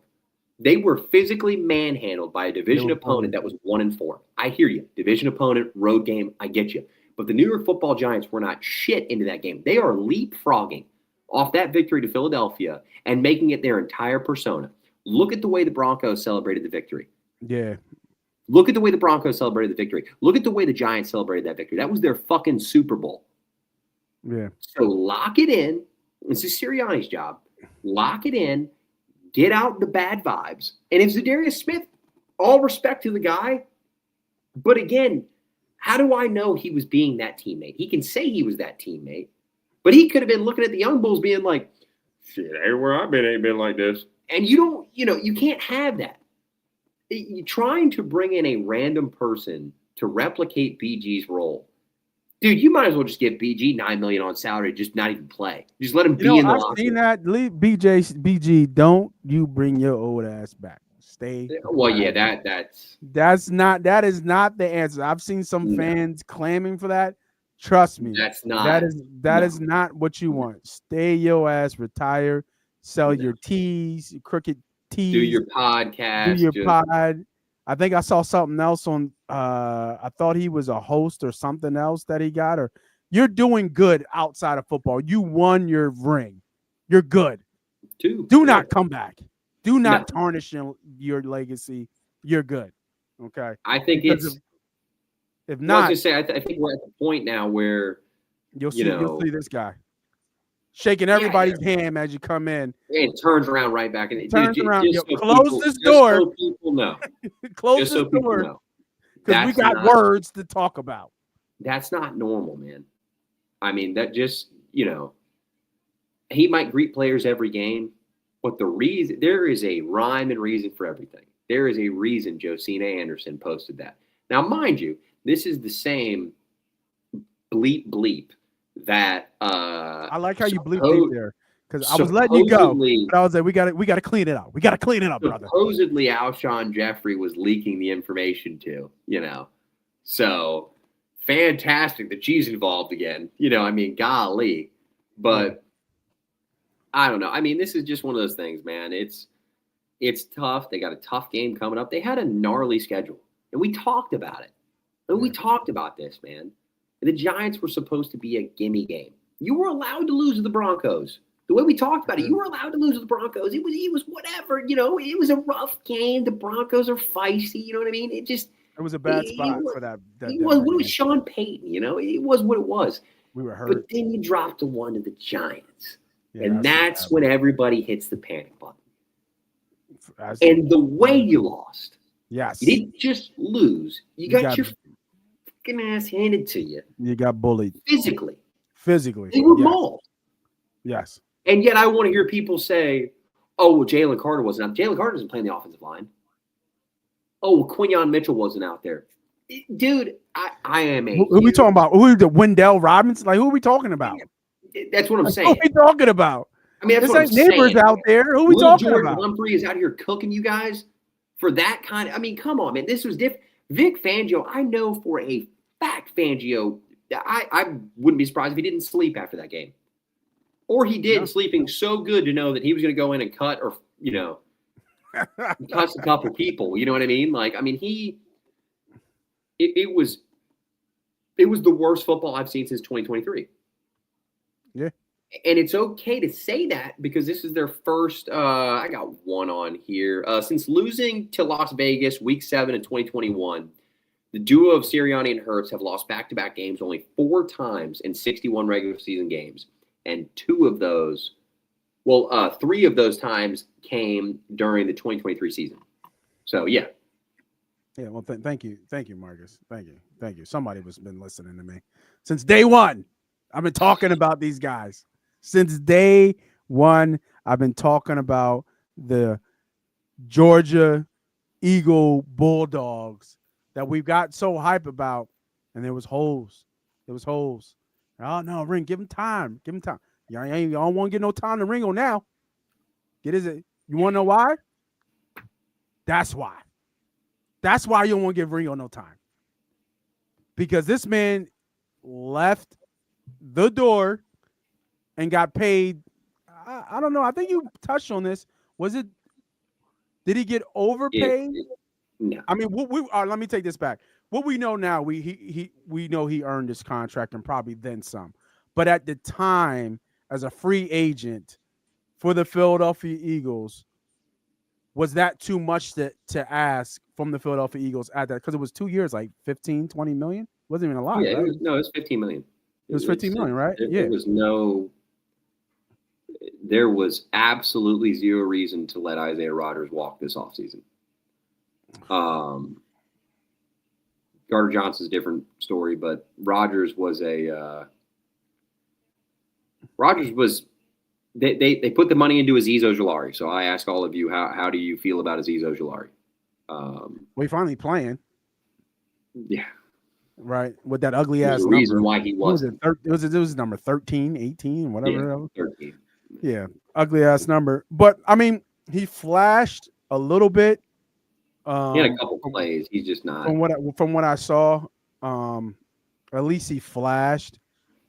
They were physically manhandled by a division opponent that was 1-4. I hear you. Division opponent, road game, I get you. But the New York Football Giants were not shit into that game. They are leapfrogging off that victory to Philadelphia and making it their entire persona. Look at the way the Broncos celebrated the victory. Yeah. Look at the way the Broncos celebrated the victory. Look at the way the Giants celebrated that victory. That was their fucking Super Bowl. Yeah. So lock it in. This is Sirianni's job. Lock it in. Get out the bad vibes. And if Zadarius Smith, all respect to the guy, but again, how do I know he was being that teammate? He can say he was that teammate, but he could have been looking at the Young Bulls being like, shit, everywhere I've been ain't been like this. And you can't have that. You're trying to bring in a random person to replicate BG's role. Dude, you might as well just give BG $9 million on salary, just not even play. Just let him be in the locker room. I've seen that. Leave BG. Don't you bring your old ass back. Stay. Well, yeah, that is not the answer. I've seen some fans claiming for that. Trust me, that is not what you want. Stay your ass, retire, sell your tees, crooked tees. Do your podcast. Do your pod. I think I saw something else on. I thought he was a host or something else that he got. Or you're doing good outside of football. You won your ring. You're good. Do not come back. Do not tarnish your legacy. You're good. Okay. I think if not, I was gonna say I think we're at the point now where you'll see this guy shaking everybody's hand as you come in. And it turns around right back and turns around. Close this door. So people know. Close this door. Because we got words to talk about. That's not normal, man. I mean, that just, he might greet players every game, but there is a rhyme and reason for everything. There is a reason Josina Anderson posted that. Now, mind you, this is the same bleep that I like how you bleeped there because I was letting you go. But I was like, we got to clean it up. We got to clean it up, brother. Supposedly, Alshon Jeffrey was leaking the information to, So fantastic that she's involved again. I mean, golly. But I don't know. I mean, this is just one of those things, man. It's tough. They got a tough game coming up. They had a gnarly schedule, and we talked about it. And we talked about this, man. And the Giants were supposed to be a gimme game. You were allowed to lose to the Broncos. The way we talked about it, you were allowed to lose to the Broncos. It was whatever, it was a rough game. The Broncos are feisty, you know what I mean? It was a bad spot for that. It was Sean Payton, it was what it was. We were hurt. But then you dropped the one to the Giants. Yeah, and that's when everybody hits the panic button. And the way you lost. Yes. You didn't just lose. You got your fucking ass handed to you. You got bullied. Physically. They were mauled. Yes. And yet I want to hear people say, oh, well, Jalen Carter wasn't out. Jalen Carter doesn't play in the offensive line. Oh, well, Quinyon Mitchell wasn't out there. Dude, I am a. Who are we talking about? Who are the Wendell Robinson? Like, who are we talking about? That's what I'm saying. Who are we talking about? I mean, that's what I'm neighbors saying. Out there. Who are we talking George about? Humphrey is out here cooking you guys for that kind of. I mean, come on, man. This was different. Vic Fangio, I know for a fact, Fangio, I wouldn't be surprised if he didn't sleep after that game. Or he did, sleeping so good to know that he was going to go in and cut or, cuss a couple people. You know what I mean? Like, I mean, it was the worst football I've seen since 2023. Yeah. And it's okay to say that because this is their first, I got one on here. Since losing to Las Vegas week 7 in 2021, the duo of Sirianni and Hurts have lost back-to-back games only 4 times in 61 regular season games. And 3 of those times came during the 2023 season. So, yeah. Yeah, well, thank you. Thank you, Marcus. Thank you. Somebody has been listening to me. Since day one, I've been talking about these guys. Since day one, I've been talking about the Georgia Eagle Bulldogs that we've got so hype about, and there was holes. Oh, no, Ring, give him time. Y'all don't want to get no time to Ringo now. You want to know why? That's why. That's why you don't want to give Ringo no time. Because this man left the door and got paid. I don't know. I think you touched on this. Did he get overpaid? No. I mean, let me take this back. What we know now, we know he earned his contract and probably then some. But at the time, as a free agent for the Philadelphia Eagles, was that too much to ask from the Philadelphia Eagles at that? Because it was 2 years, like 15, 20 million? Wasn't even a lot. Yeah, right? it was 15 million. It was 15 million, right? There was absolutely zero reason to let Isaiah Rodgers walk this offseason. Gardner Johnson's a different story, but Rodgers was they put the money into Azeez Ojulari. So I ask all of you, how do you feel about Azeez Ojulari? We finally playing. Yeah. Right. With that ugly ass number. Reason why he wasn't. It was number 13, 18, whatever. Yeah, 13. Yeah. Ugly ass number. But I mean, he flashed a little bit. He had a couple plays. He's just not. From what I saw, at least he flashed.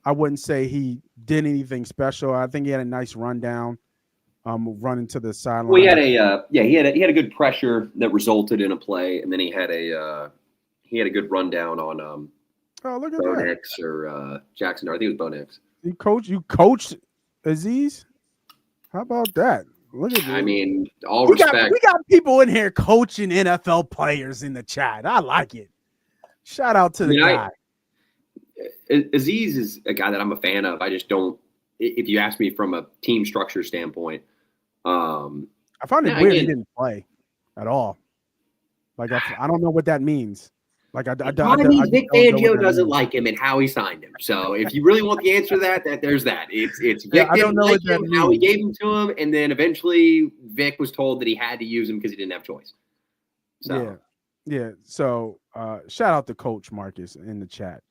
I wouldn't say he did anything special. I think he had a nice rundown, running to the sideline. Well, he had a good pressure that resulted in a play, and then he had a good rundown on look at Bo that. Nix or Jackson. I think it was Bo Nix. You coached Azeez? How about that? Look at that. I mean, respect. We got people in here coaching NFL players in the chat. I like it. Shout out to the guy. Azeez is a guy that I'm a fan of. I just don't. If you ask me from a team structure standpoint, I found it weird he didn't play at all. Like I don't know what that means. Like Vic Fangio doesn't like him and how he signed him. So if you really want the answer to that, there's that. It's Vic didn't like him, how he gave him to him, and then eventually Vic was told that he had to use him because he didn't have choice. So. Yeah. So shout out to Coach Marcus in the chat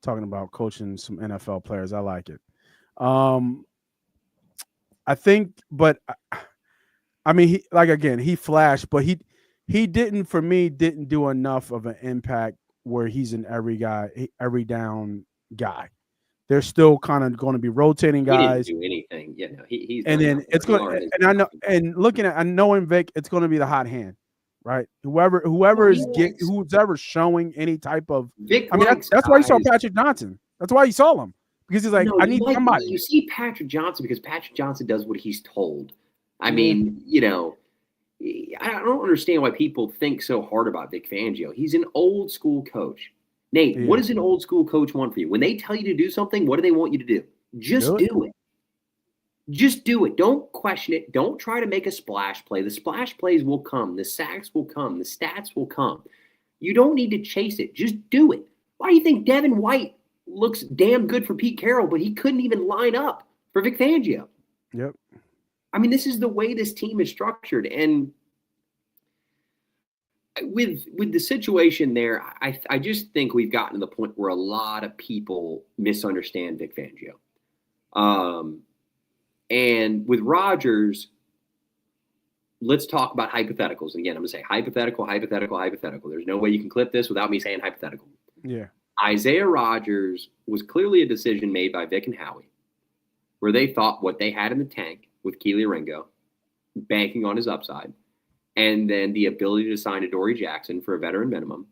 talking about coaching some NFL players. I like it. I think, but I mean, he flashed, but he didn't do enough of an impact where he's an every down guy. They're still kind of going to be rotating guys. He didn't do anything. Yeah, no, he's and then it's going. And I know, and knowing Vic, it's going to be the hot hand, right? Whoever is who's ever showing any type of. Vic that's why you saw Patrick Johnson. That's why he saw him, because he's like, No, I need somebody. you see Patrick Johnson because Patrick Johnson does what he's told. I Yeah. mean, I don't understand why people think so hard about Vic Fangio. He's an old school coach. Nate, Yeah. what does an old school coach want for you? When they tell you to do something, what do they want you to do? Just do it. Just do it. Don't question it. Don't try to make a splash play. The splash plays will come. The sacks will come. The stats will come. You don't need to chase it. Just do it. Why do you think Devin White looks damn good for Pete Carroll, but he couldn't even line up for Vic Fangio? Yep. I mean, this is the way this team is structured. And with the situation there, I just think we've gotten to the point where a lot of people misunderstand Vic Fangio. And with Rodgers, let's talk about hypotheticals. And again, I'm going to say hypothetical. There's no way you can clip this without me saying hypothetical. Yeah. Isaiah Rodgers was clearly a decision made by Vic and Howie, where they thought what they had in the tank with Keely Ringo, banking on his upside, and then the ability to sign Adoree Jackson for a veteran minimum,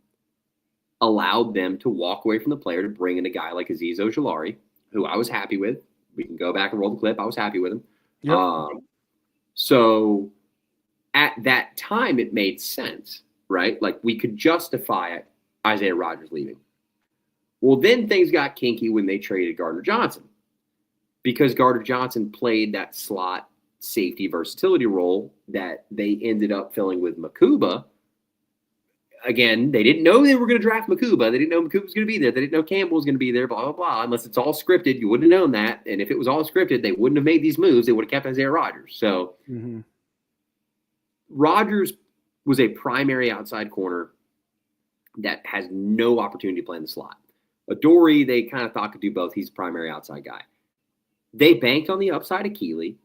allowed them to walk away from the player to bring in a guy like Azeez Ojulari, who I was happy with. We can go back and roll the clip. I was happy with him. Yep. So at that time, it made sense, right? Like we could justify Isaiah Rodgers leaving. Well, then things got kinky when they traded Gardner Johnson, because Gardner Johnson played that slot safety versatility role that they ended up filling with Makuba. Again, they didn't know they were going to draft Makuba. They didn't know Makuba was going to be there. They didn't know Campbell was going to be there, blah, blah, blah. Unless it's all scripted, you wouldn't have known that. And if it was all scripted, they wouldn't have made these moves. They would have kept Isaiah Rodgers. So Rodgers was a primary outside corner that has no opportunity to play in the slot. Adoree, they kind of thought could do both. He's a primary outside guy. They banked on the upside of Keely.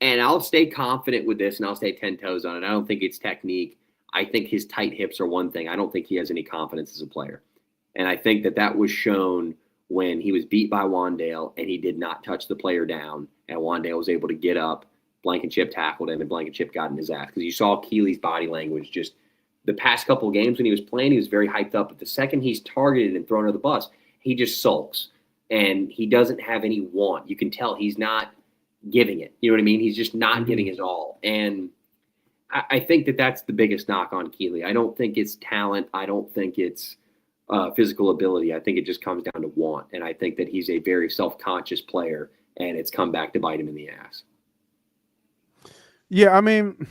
And I'll stay confident with this, and I'll stay 10 toes on it. I don't think it's technique. I think his tight hips are one thing. I don't think he has any confidence as a player. And I think that was shown when he was beat by Wandale and he did not touch the player down, and Wandale was able to get up. Blankenship tackled him, and Blankenship got in his ass. Because you saw Keely's body language just the past couple of games when he was playing, he was very hyped up. But the second he's targeted and thrown under the bus, he just sulks. And he doesn't have any want. You can tell he's not giving it. You know what I mean? He's just not giving his all. And I think that's the biggest knock on Keely. I don't think it's talent. I don't think it's physical ability. I think it just comes down to want. And I think that he's a very self-conscious player, and it's come back to bite him in the ass. Yeah, I mean,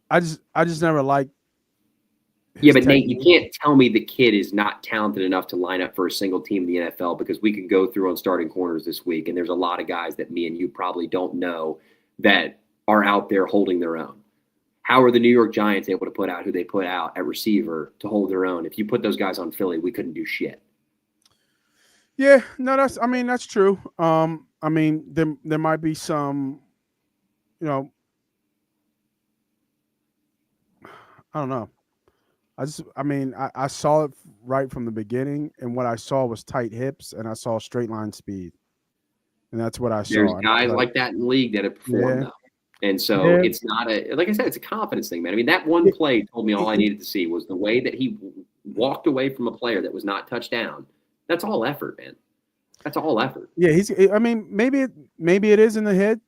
I just never liked. Yeah, but Nate, you can't tell me the kid is not talented enough to line up for a single team in the NFL, because we could go through on starting corners this week, and there's a lot of guys that me and you probably don't know that are out there holding their own. How are the New York Giants able to put out who they put out at receiver to hold their own? If you put those guys on Philly, we couldn't do shit. Yeah, no, that's true. I mean, there might be some, I don't know. I saw it right from the beginning, and what I saw was tight hips, and I saw straight line speed, and that's what I saw. There's guys like that in the league that have performed though. And so it's not like I said, it's a confidence thing, man. I mean, that one play told me all I needed to see was the way that he walked away from a player that was not touched down. That's all effort, man. That's all effort. Yeah, maybe it is in the head.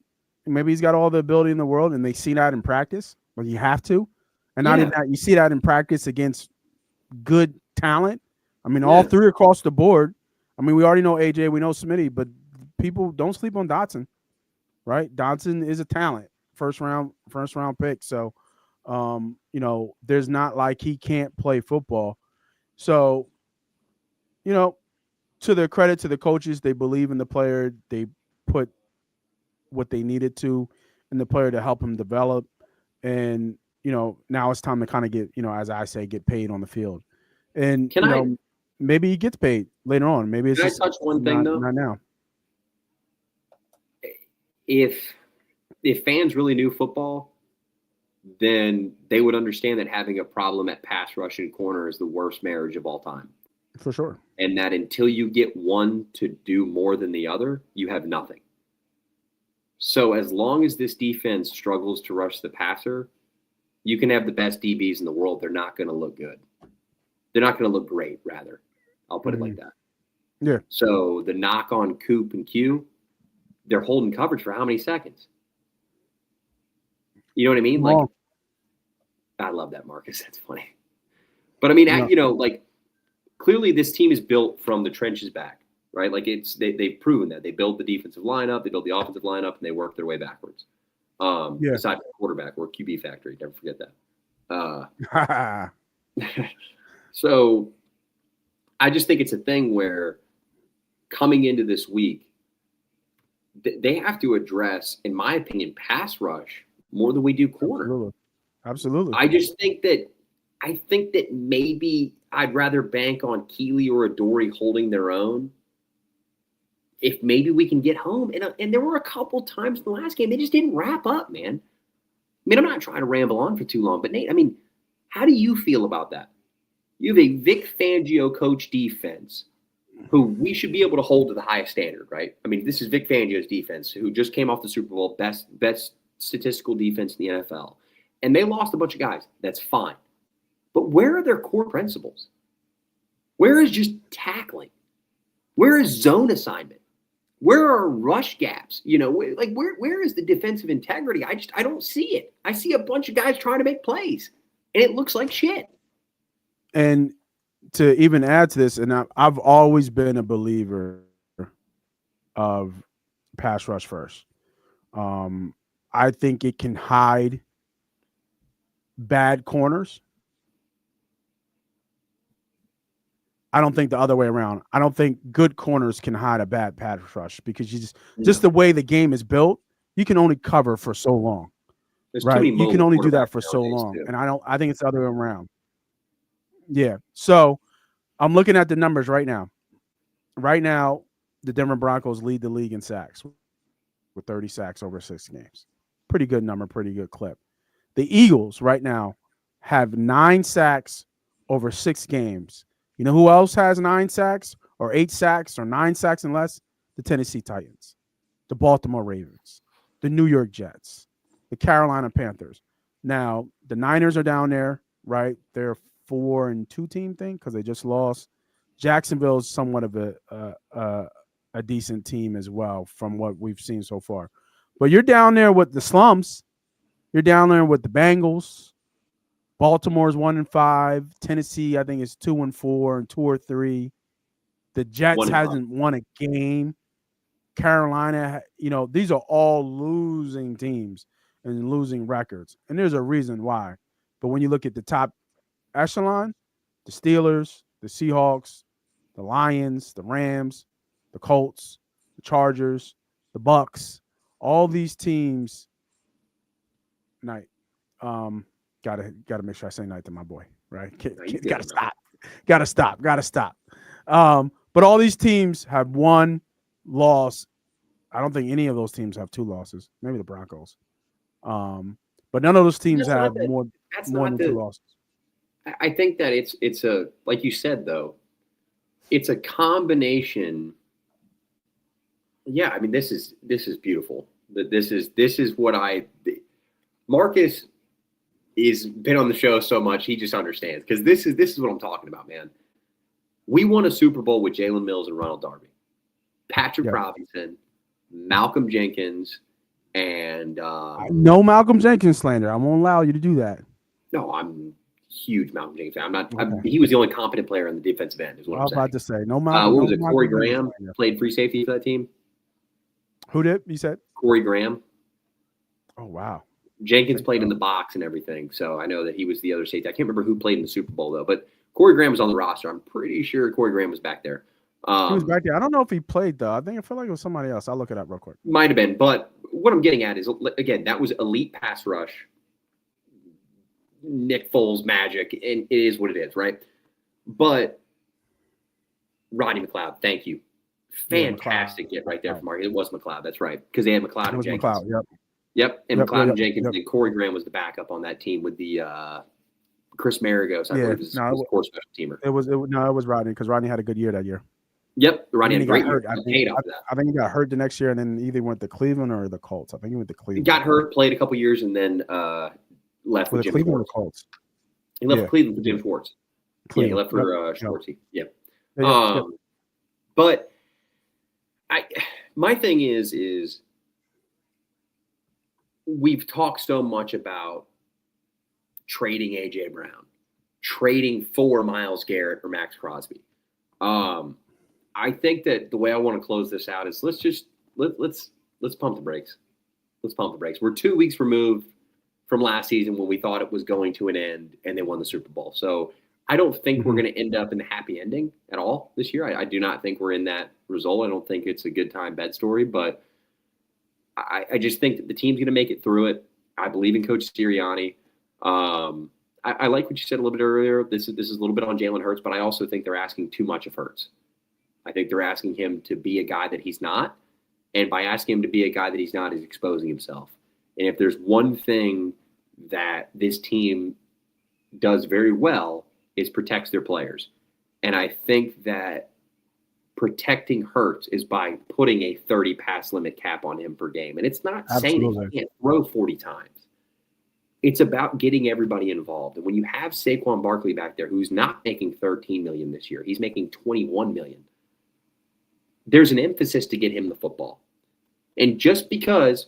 Maybe he's got all the ability in the world, and they see that in practice. But you have to, and not even that. You see that in practice against good talent. I mean, all three across the board. I mean, we already know AJ, we know Smitty, but people don't sleep on Dotson, right? Dotson is a talent, first round pick. So, there's not like he can't play football. So, to their credit to the coaches, they believe in the player. They put what they needed to in the player to help him develop. And, now it's time to kind of get, as I say, get paid on the field. And, maybe he gets paid later on. Maybe it's just touch one thing, though? Not now. If fans really knew football, then they would understand that having a problem at pass rush and corner is the worst marriage of all time. For sure. And that until you get one to do more than the other, you have nothing. So as long as this defense struggles to rush the passer, you can have the best DBs in the world. They're not going to look good. They're not going to look great, rather. I'll put it like that. Yeah. So the knock on Coop and Q, they're holding coverage for how many seconds? You know what I mean? Like, I love that, Marcus. That's funny. But I mean, like, clearly this team is built from the trenches back, right? Like they've proven that they build the defensive lineup, they build the offensive lineup, and they work their way backwards. Aside from quarterback, we're QB factory. Never forget that. So I just think it's a thing where coming into this week, they have to address, in my opinion, pass rush more than we do corner. Absolutely. I think that maybe I'd rather bank on Keeley or Adoree holding their own. If maybe we can get home. And there were a couple times in the last game, they just didn't wrap up, man. I mean, I'm not trying to ramble on for too long, but Nate, I mean, how do you feel about that? You have a Vic Fangio coach defense who we should be able to hold to the highest standard, right? I mean, this is Vic Fangio's defense, who just came off the Super Bowl, best statistical defense in the NFL. And they lost a bunch of guys. That's fine. But where are their core principles? Where is just tackling? Where is zone assignment? Where are rush gaps? You know, like where is the defensive integrity? I don't see it. I see a bunch of guys trying to make plays, and it looks like shit. And to even add to this, and I've always been a believer of pass rush first. I think it can hide bad corners. I don't think the other way around. I don't think good corners can hide a bad pass rush because just the way the game is built, you can only cover for so long. There's right? You can only do that for so long. Too. And I think it's the other way around. Yeah. So I'm looking at the numbers right now. Right now, the Denver Broncos lead the league in sacks with 30 sacks over 6 games. Pretty good number, pretty good clip. The Eagles right now have 9 sacks over 6 games. You know who else has 9 sacks or 8 sacks or 9 sacks and less? The Tennessee Titans, the Baltimore Ravens, the New York Jets, the Carolina Panthers. Now, the Niners are down there, right? They're 4-2 team thing because they just lost. Jacksonville is somewhat of a decent team as well from what we've seen so far. But you're down there with the slums. You're down there with the Bengals. Baltimore's 1-5. Tennessee, I think, is 2-4 and 2 or 3. The Jets hasn't won a game. Carolina, these are all losing teams and losing records. And there's a reason why. But when you look at the top echelon, the Steelers, the Seahawks, the Lions, the Rams, the Colts, the Chargers, the Bucks, all these teams. Night. Gotta make sure I say night to my boy, right? Gotta stop. But all these teams have 1 loss. I don't think any of those teams have 2 losses. Maybe the Broncos. But none of those teams have more than 2 losses. I think that it's a, like you said though, it's a combination. Yeah, I mean this is beautiful. This is what Marcus has been on the show so much he just understands because this is what I'm talking about, man. We won a Super Bowl with Jalen Mills and Ronald Darby, Patrick Robinson, Malcolm Jenkins, and no Malcolm Jenkins slander. I won't allow you to do that. No, I'm a huge Malcolm Jenkins fan. I'm not. Okay. He was the only competent player on the defensive end. Is what I was about to say. No Malcolm. What was it? Corey Graham played free safety for that team. Who did? You said Corey Graham. Oh wow. Jenkins played in the box and everything, so I know that he was the other safety. I can't remember who played in the Super Bowl though, but Corey Graham was on the roster. I'm pretty sure Corey Graham was back there. He was back there. I don't know if he played though. I feel like it was somebody else. I'll look it up real quick. Might have been, but what I'm getting at is again that was elite pass rush. Nick Foles magic, and it is what it is, right? But Rodney McLeod, thank you. Fantastic get right there from Mark. It was McLeod, that's right, because they had McLeod and Jenkins. McLeod, Yep, and McLeod and Jenkins, and Corey Graham was the backup on that team with the Chris Maragos. I believe was his core special teamer. It was Rodney because Rodney had a good year that year. Yep, Rodney had a great year. I think he got hurt the next year, and then either went to Cleveland or the Colts. I think he went to Cleveland. He got hurt, played a couple years, and then left with Jim Cleveland Schwartz. Colts. He left Cleveland for Jim Schwartz. Yeah, he left for Schwartz. Yeah. Yep. But my thing is we've talked so much about trading AJ Brown, trading for Myles Garrett or Max Crosby. I think that the way I want to close this out is let's pump the brakes. Let's pump the brakes. We're 2 weeks removed from last season when we thought it was going to an end and they won the Super Bowl. So I don't think we're going to end up in the happy ending at all this year. I do not think we're in that result. I don't think it's a good time bed story, but I just think that the team's going to make it through it. I believe in Coach Sirianni. I like what you said a little bit earlier. This is a little bit on Jalen Hurts, but I also think they're asking too much of Hurts. I think they're asking him to be a guy that he's not. And by asking him to be a guy that he's not, he's exposing himself. And if there's one thing that this team does very well, is protects their players. And I think that protecting Hurts is by putting a 30 pass limit cap on him per game. And it's not saying that he can't throw 40 times. It's about getting everybody involved. And when you have Saquon Barkley back there, who's not making $13 million this year, he's making $21 million. There's an emphasis to get him the football. And just because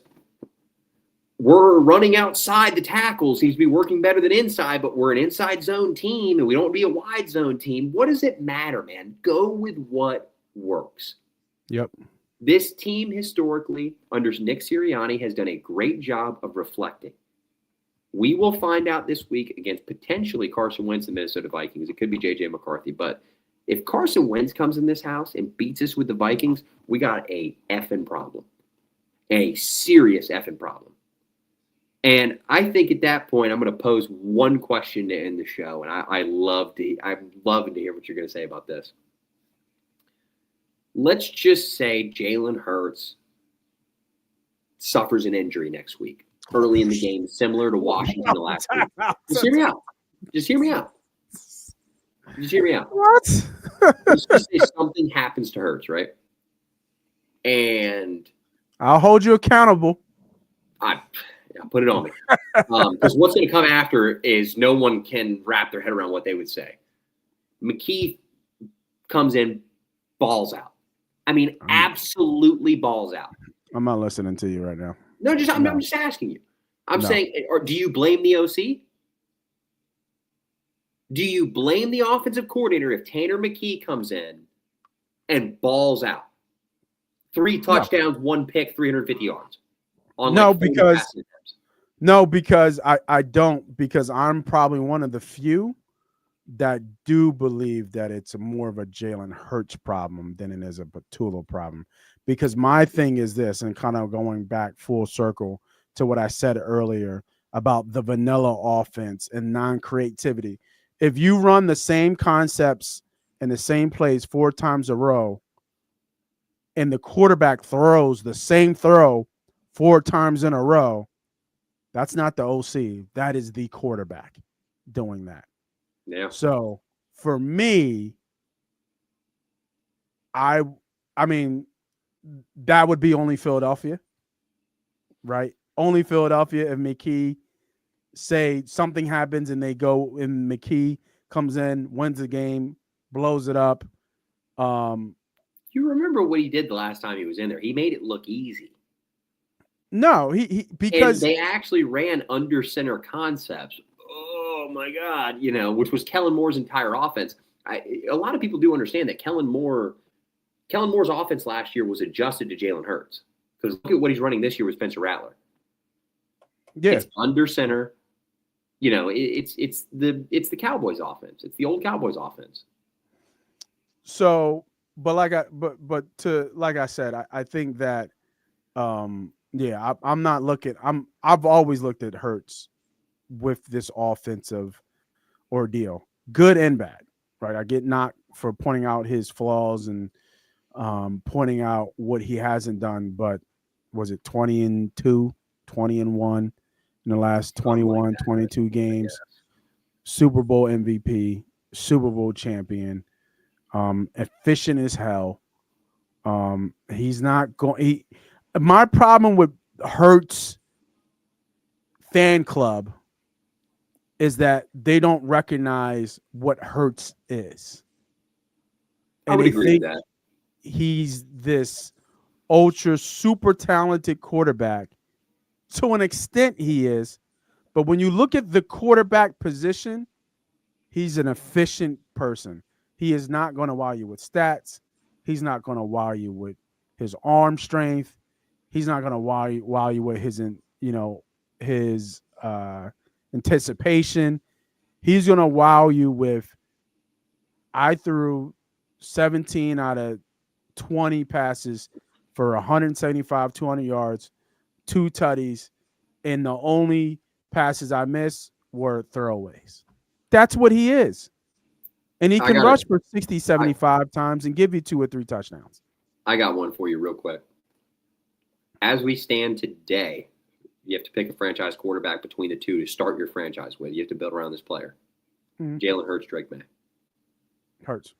we're running outside the tackles, seems to be working better than inside, but we're an inside zone team and we don't be a wide zone team. What does it matter, man? Go with what works. Yep. This team historically under Nick Sirianni has done a great job of reflecting. We will find out this week against potentially Carson Wentz and Minnesota Vikings. It could be J.J. McCarthy, but if Carson Wentz comes in this house and beats us with the Vikings, we got a effing problem, a serious effing problem. And I think at that point, I'm going to pose one question to end the show, and I'm loving to hear what you're going to say about this. Let's just say Jalen Hurts suffers an injury next week, early in the game, similar to Washington the last week. Just hear me out. Just hear me out. Just hear me out. What? Let's just say something happens to Hurts, right? And I'll hold you accountable. Put it on me. Because what's going to come after is no one can wrap their head around what they would say. McKee comes in, balls out. I mean, absolutely balls out. I'm not listening to you right now. No, I'm just asking you. I'm saying, or do you blame the OC? Do you blame the offensive coordinator if Tanner McKee comes in and balls out? 3 touchdowns, 1 pick, 350 yards. Because I don't, because I'm probably one of the few that do believe that it's more of a Jalen Hurts problem than it is a Patullo problem. Because my thing is this, and kind of going back full circle to what I said earlier about the vanilla offense and non-creativity. If you run the same concepts and the same plays 4 times a row, and the quarterback throws the same throw 4 times in a row, that's not the OC. That is the quarterback doing that. Yeah. So for me, I mean, that would be only Philadelphia, right? Only Philadelphia. If McKee, say something happens and they go and McKee comes in, wins the game, blows it up. You remember what he did the last time he was in there? He made it look easy. No, because and they actually ran under center concepts. Oh my God, which was Kellen Moore's entire offense. A lot of people do understand that Kellen Moore's offense last year was adjusted to Jalen Hurts. Because look at what he's running this year with Spencer Rattler. Yeah, it's under center. It's the Cowboys offense. It's the old Cowboys offense. So, but like I said, I think that, I'm not looking. I've always looked at Hurts with this offensive ordeal, good and bad, right? I get knocked for pointing out his flaws and pointing out what he hasn't done, but was it 20-2, 20-1 in the last 21, 22 games? Yeah. Super Bowl MVP, Super Bowl champion, efficient as hell. He's not going. My problem with Hurts fan club is that they don't recognize what Hurts is. I and would they agree with think that. he's this ultra super talented quarterback. To an extent, he is. But when you look at the quarterback position, he's an efficient person. He is not going to wow you with stats. He's not going to wow you with his arm strength. He's not going to wow you with his, his anticipation. He's going to wow you with, I threw 17 out of 20 passes for 175, 200 yards, 2 tutties, and the only passes I missed were throwaways. That's what he is. And he I can got rush it. for 60, 75 times and give you 2 or 3 touchdowns. I got one for you real quick. As we stand today, you have to pick a franchise quarterback between the two to start your franchise with. You have to build around this player. Jalen Hurts, Drake May. Hurts.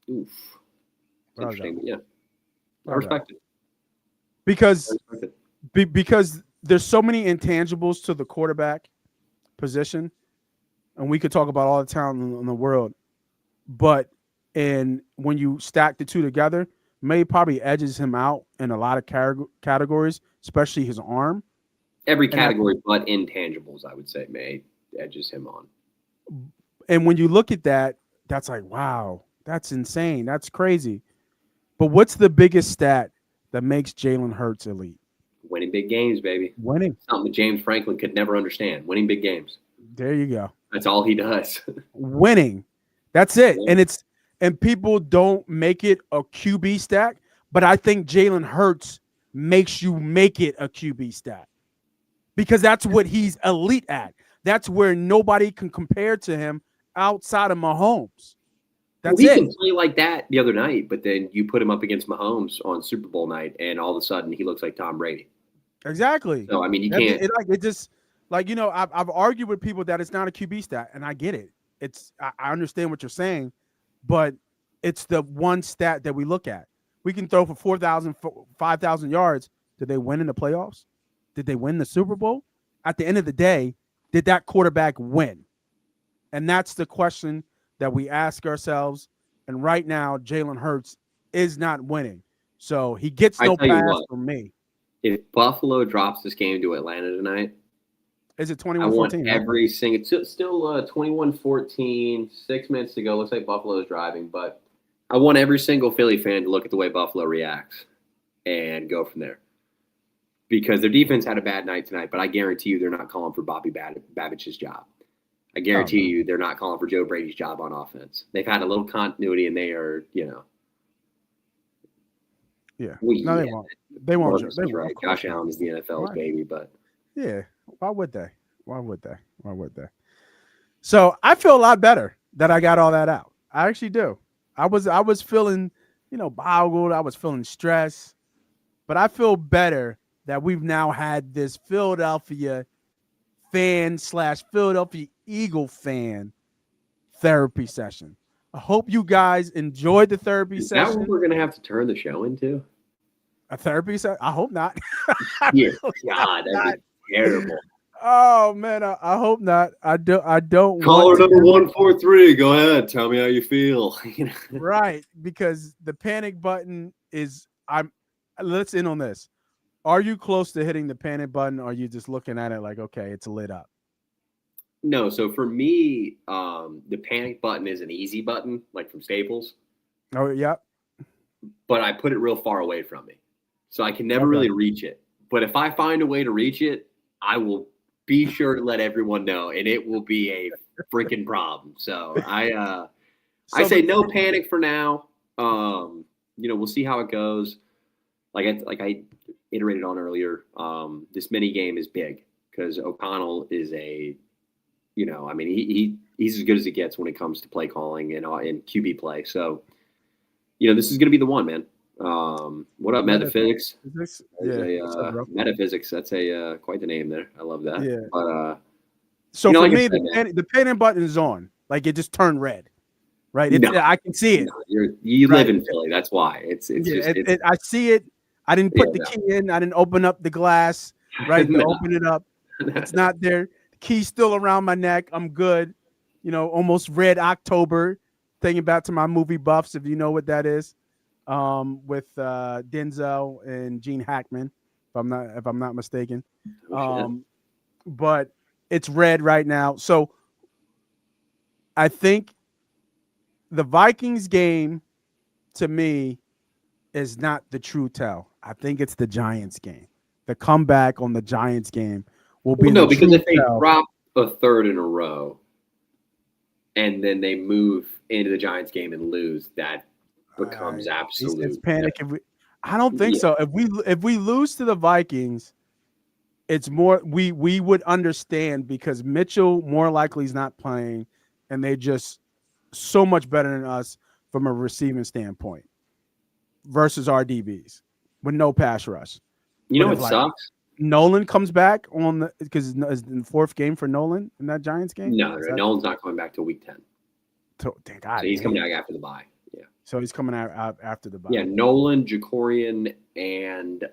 Oof. Interesting. Yeah. I respect it. Because there's so many intangibles to the quarterback position, and we could talk about all the talent in the world, but when you stack the two together, May probably edges him out in a lot of categories, especially his arm. Every category but intangibles, I would say, May edges him on. And when you look at that, that's like, wow, that's insane. That's crazy. But what's the biggest stat that makes Jalen Hurts elite? Winning big games, baby. Winning. Something that James Franklin could never understand. Winning big games. There you go. That's all he does. Winning. That's it. Yeah. And people don't make it a QB stat, but I think Jalen Hurts makes you make it a QB stat because that's what he's elite at. That's where nobody can compare to him outside of Mahomes. That's he can play like that the other night, but then you put him up against Mahomes on Super Bowl night, and all of a sudden he looks like Tom Brady. Exactly. So I mean, you can't. I've argued with people that it's not a QB stat, and I get it. I understand what you're saying, but it's the one stat that we look at. We can throw for 4,000, 5,000 yards. Did they win in the playoffs? Did they win the Super Bowl? At the end of the day, did that quarterback win? And that's the question that we ask ourselves. And right now, Jalen Hurts is not winning. So he gets no pass from me. If Buffalo drops this game to Atlanta tonight, is it 21-14? I want every single – it's still 21-14, 6 minutes to go. Looks like Buffalo is driving. But I want every single Philly fan to look at the way Buffalo reacts and go from there. Because their defense had a bad night tonight, but I guarantee you they're not calling for Bobby Babbitt's job. I guarantee you they're not calling for Joe Brady's job on offense. They've had a little continuity, and they are, Yeah. No, they won't. They won't. That's right. Josh Allen is the NFL's baby, but yeah, why would they? Why would they? So I feel a lot better that I got all that out. I actually do. I was feeling, boggled. I was feeling stressed, but I feel better that we've now had this Philadelphia fan / Philadelphia Eagle fan therapy session. I hope you guys enjoyed the therapy session. Is that what we're going to have to turn the show into? A therapy session? I hope not. Yeah, God, that'd be terrible. Oh man, I hope not. I don't. Caller number 143. Go ahead. Tell me how you feel. Right, because the panic button is. Let's in on this. Are you close to hitting the panic button, or are you just looking at it like, okay, it's lit up? No, so for me, the panic button is an easy button, like from Staples. Oh, yeah. But I put it real far away from me, so I can never really reach it. But if I find a way to reach it, I will be sure to let everyone know, and it will be a freaking problem. So I say no panic for now. We'll see how it goes. Like I iterated on earlier, this mini game is big because O'Connell is he's as good as it gets when it comes to play calling and QB play. So, this is going to be the one, man. What up, Metaphysics? Metaphysics. That's quite the name there. I love that. Yeah. But so for me, the panic button is on. Like it just turned red. Right. I can see it. No, you live in Philly. That's why. I see it. I didn't put the key in. I didn't open up the glass. Right. To open it up. It's not there. The key's still around my neck. I'm good. Almost red October. Thinking back to my movie buffs, if you know what that is, with Denzel and Gene Hackman, if I'm not mistaken. But it's red right now. So I think the Vikings game to me is not the true tell. I think it's the Giants game. The comeback on the Giants game will be no, the because true if they tell. drop a third in a row and then they move into the Giants game and lose, that becomes absolute. It's panic. I don't think so. If we lose to the Vikings, it's more we would understand because Mitchell more likely is not playing, and they just so much better than us from a receiving standpoint versus our DBs with no pass rush. You know But what sucks? Nolan comes back on because it's the fourth game for Nolan in that Giants game. No, Nolan's not coming back till week 10. Thank God. So he's coming out after the bye. Yeah. So he's coming out after the bye. Yeah, Nolan, Jacorian, and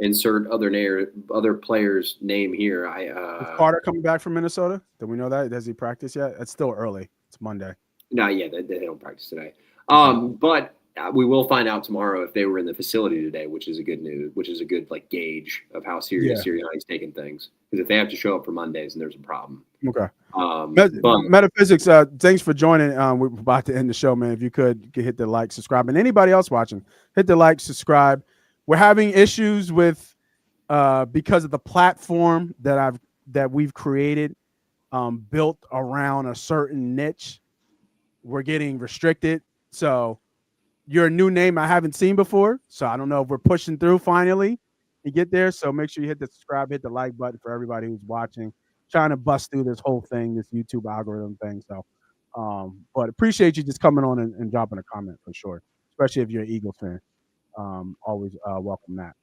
insert other player's name here. Is Carter coming back from Minnesota? Do we know that? Has he practiced yet? It's still early. It's Monday. No, yeah, they don't practice today. But we will find out tomorrow if they were in the facility today, which is a good news, which is a good gauge of how serious Sirianni's taking things. Because if they have to show up for Mondays, then there's a problem. Okay. But Metaphysics, thanks for joining. We're about to end the show, man. If you could hit the like, subscribe, and anybody else watching, hit the like, subscribe. We're having issues with because of the platform that we've created, built around a certain niche. We're getting restricted. So you're a new name I haven't seen before. So I don't know if we're pushing through finally to get there. So make sure you hit the subscribe, hit the like button for everybody who's watching, trying to bust through this whole thing, this YouTube algorithm thing. So, but appreciate you just coming on and dropping a comment for sure, especially if you're an Eagles fan. Always welcome that.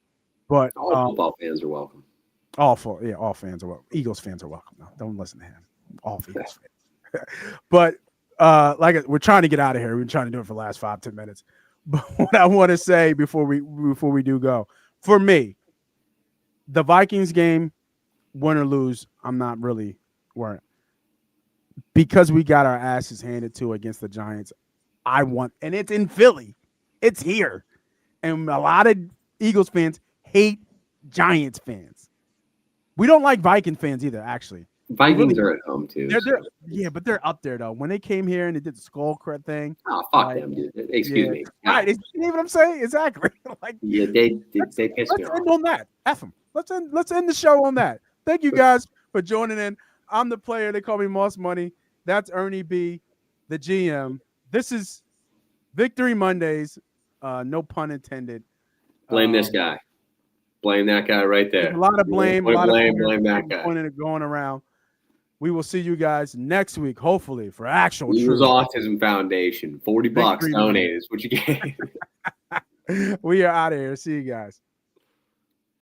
But all football fans are welcome. All fans are welcome. Eagles fans are welcome. No, don't listen to him. All Eagles fans. But we're trying to get out of here. We've been trying to do it for the last 5-10 minutes. But what I want to say before we do go, for me, the Vikings game, win or lose, I'm not really worried. Because we got our asses handed to against the Giants, and it's in Philly. It's here. And a lot of Eagles fans hate Giants fans. We don't like Viking fans either, actually. Vikings are at home too. Yeah, but they're up there though. When they came here and they did the skull crud thing. Oh, fuck them, dude. Excuse me. Right, you know what I'm saying? Exactly. Yeah, they piss me off. Let's end on that. F them. Let's end the show on that. Thank you guys for joining in. I'm the player. They call me Moss Money. That's Ernie B, the GM. This is Victory Mondays. No pun intended. Blame this guy. Blame that guy right there. A lot of blame. Blame that guy. Going around. We will see you guys next week, hopefully, for actual Eagles truth. Autism Foundation. $40 donated is what you get. We are out of here. See you guys.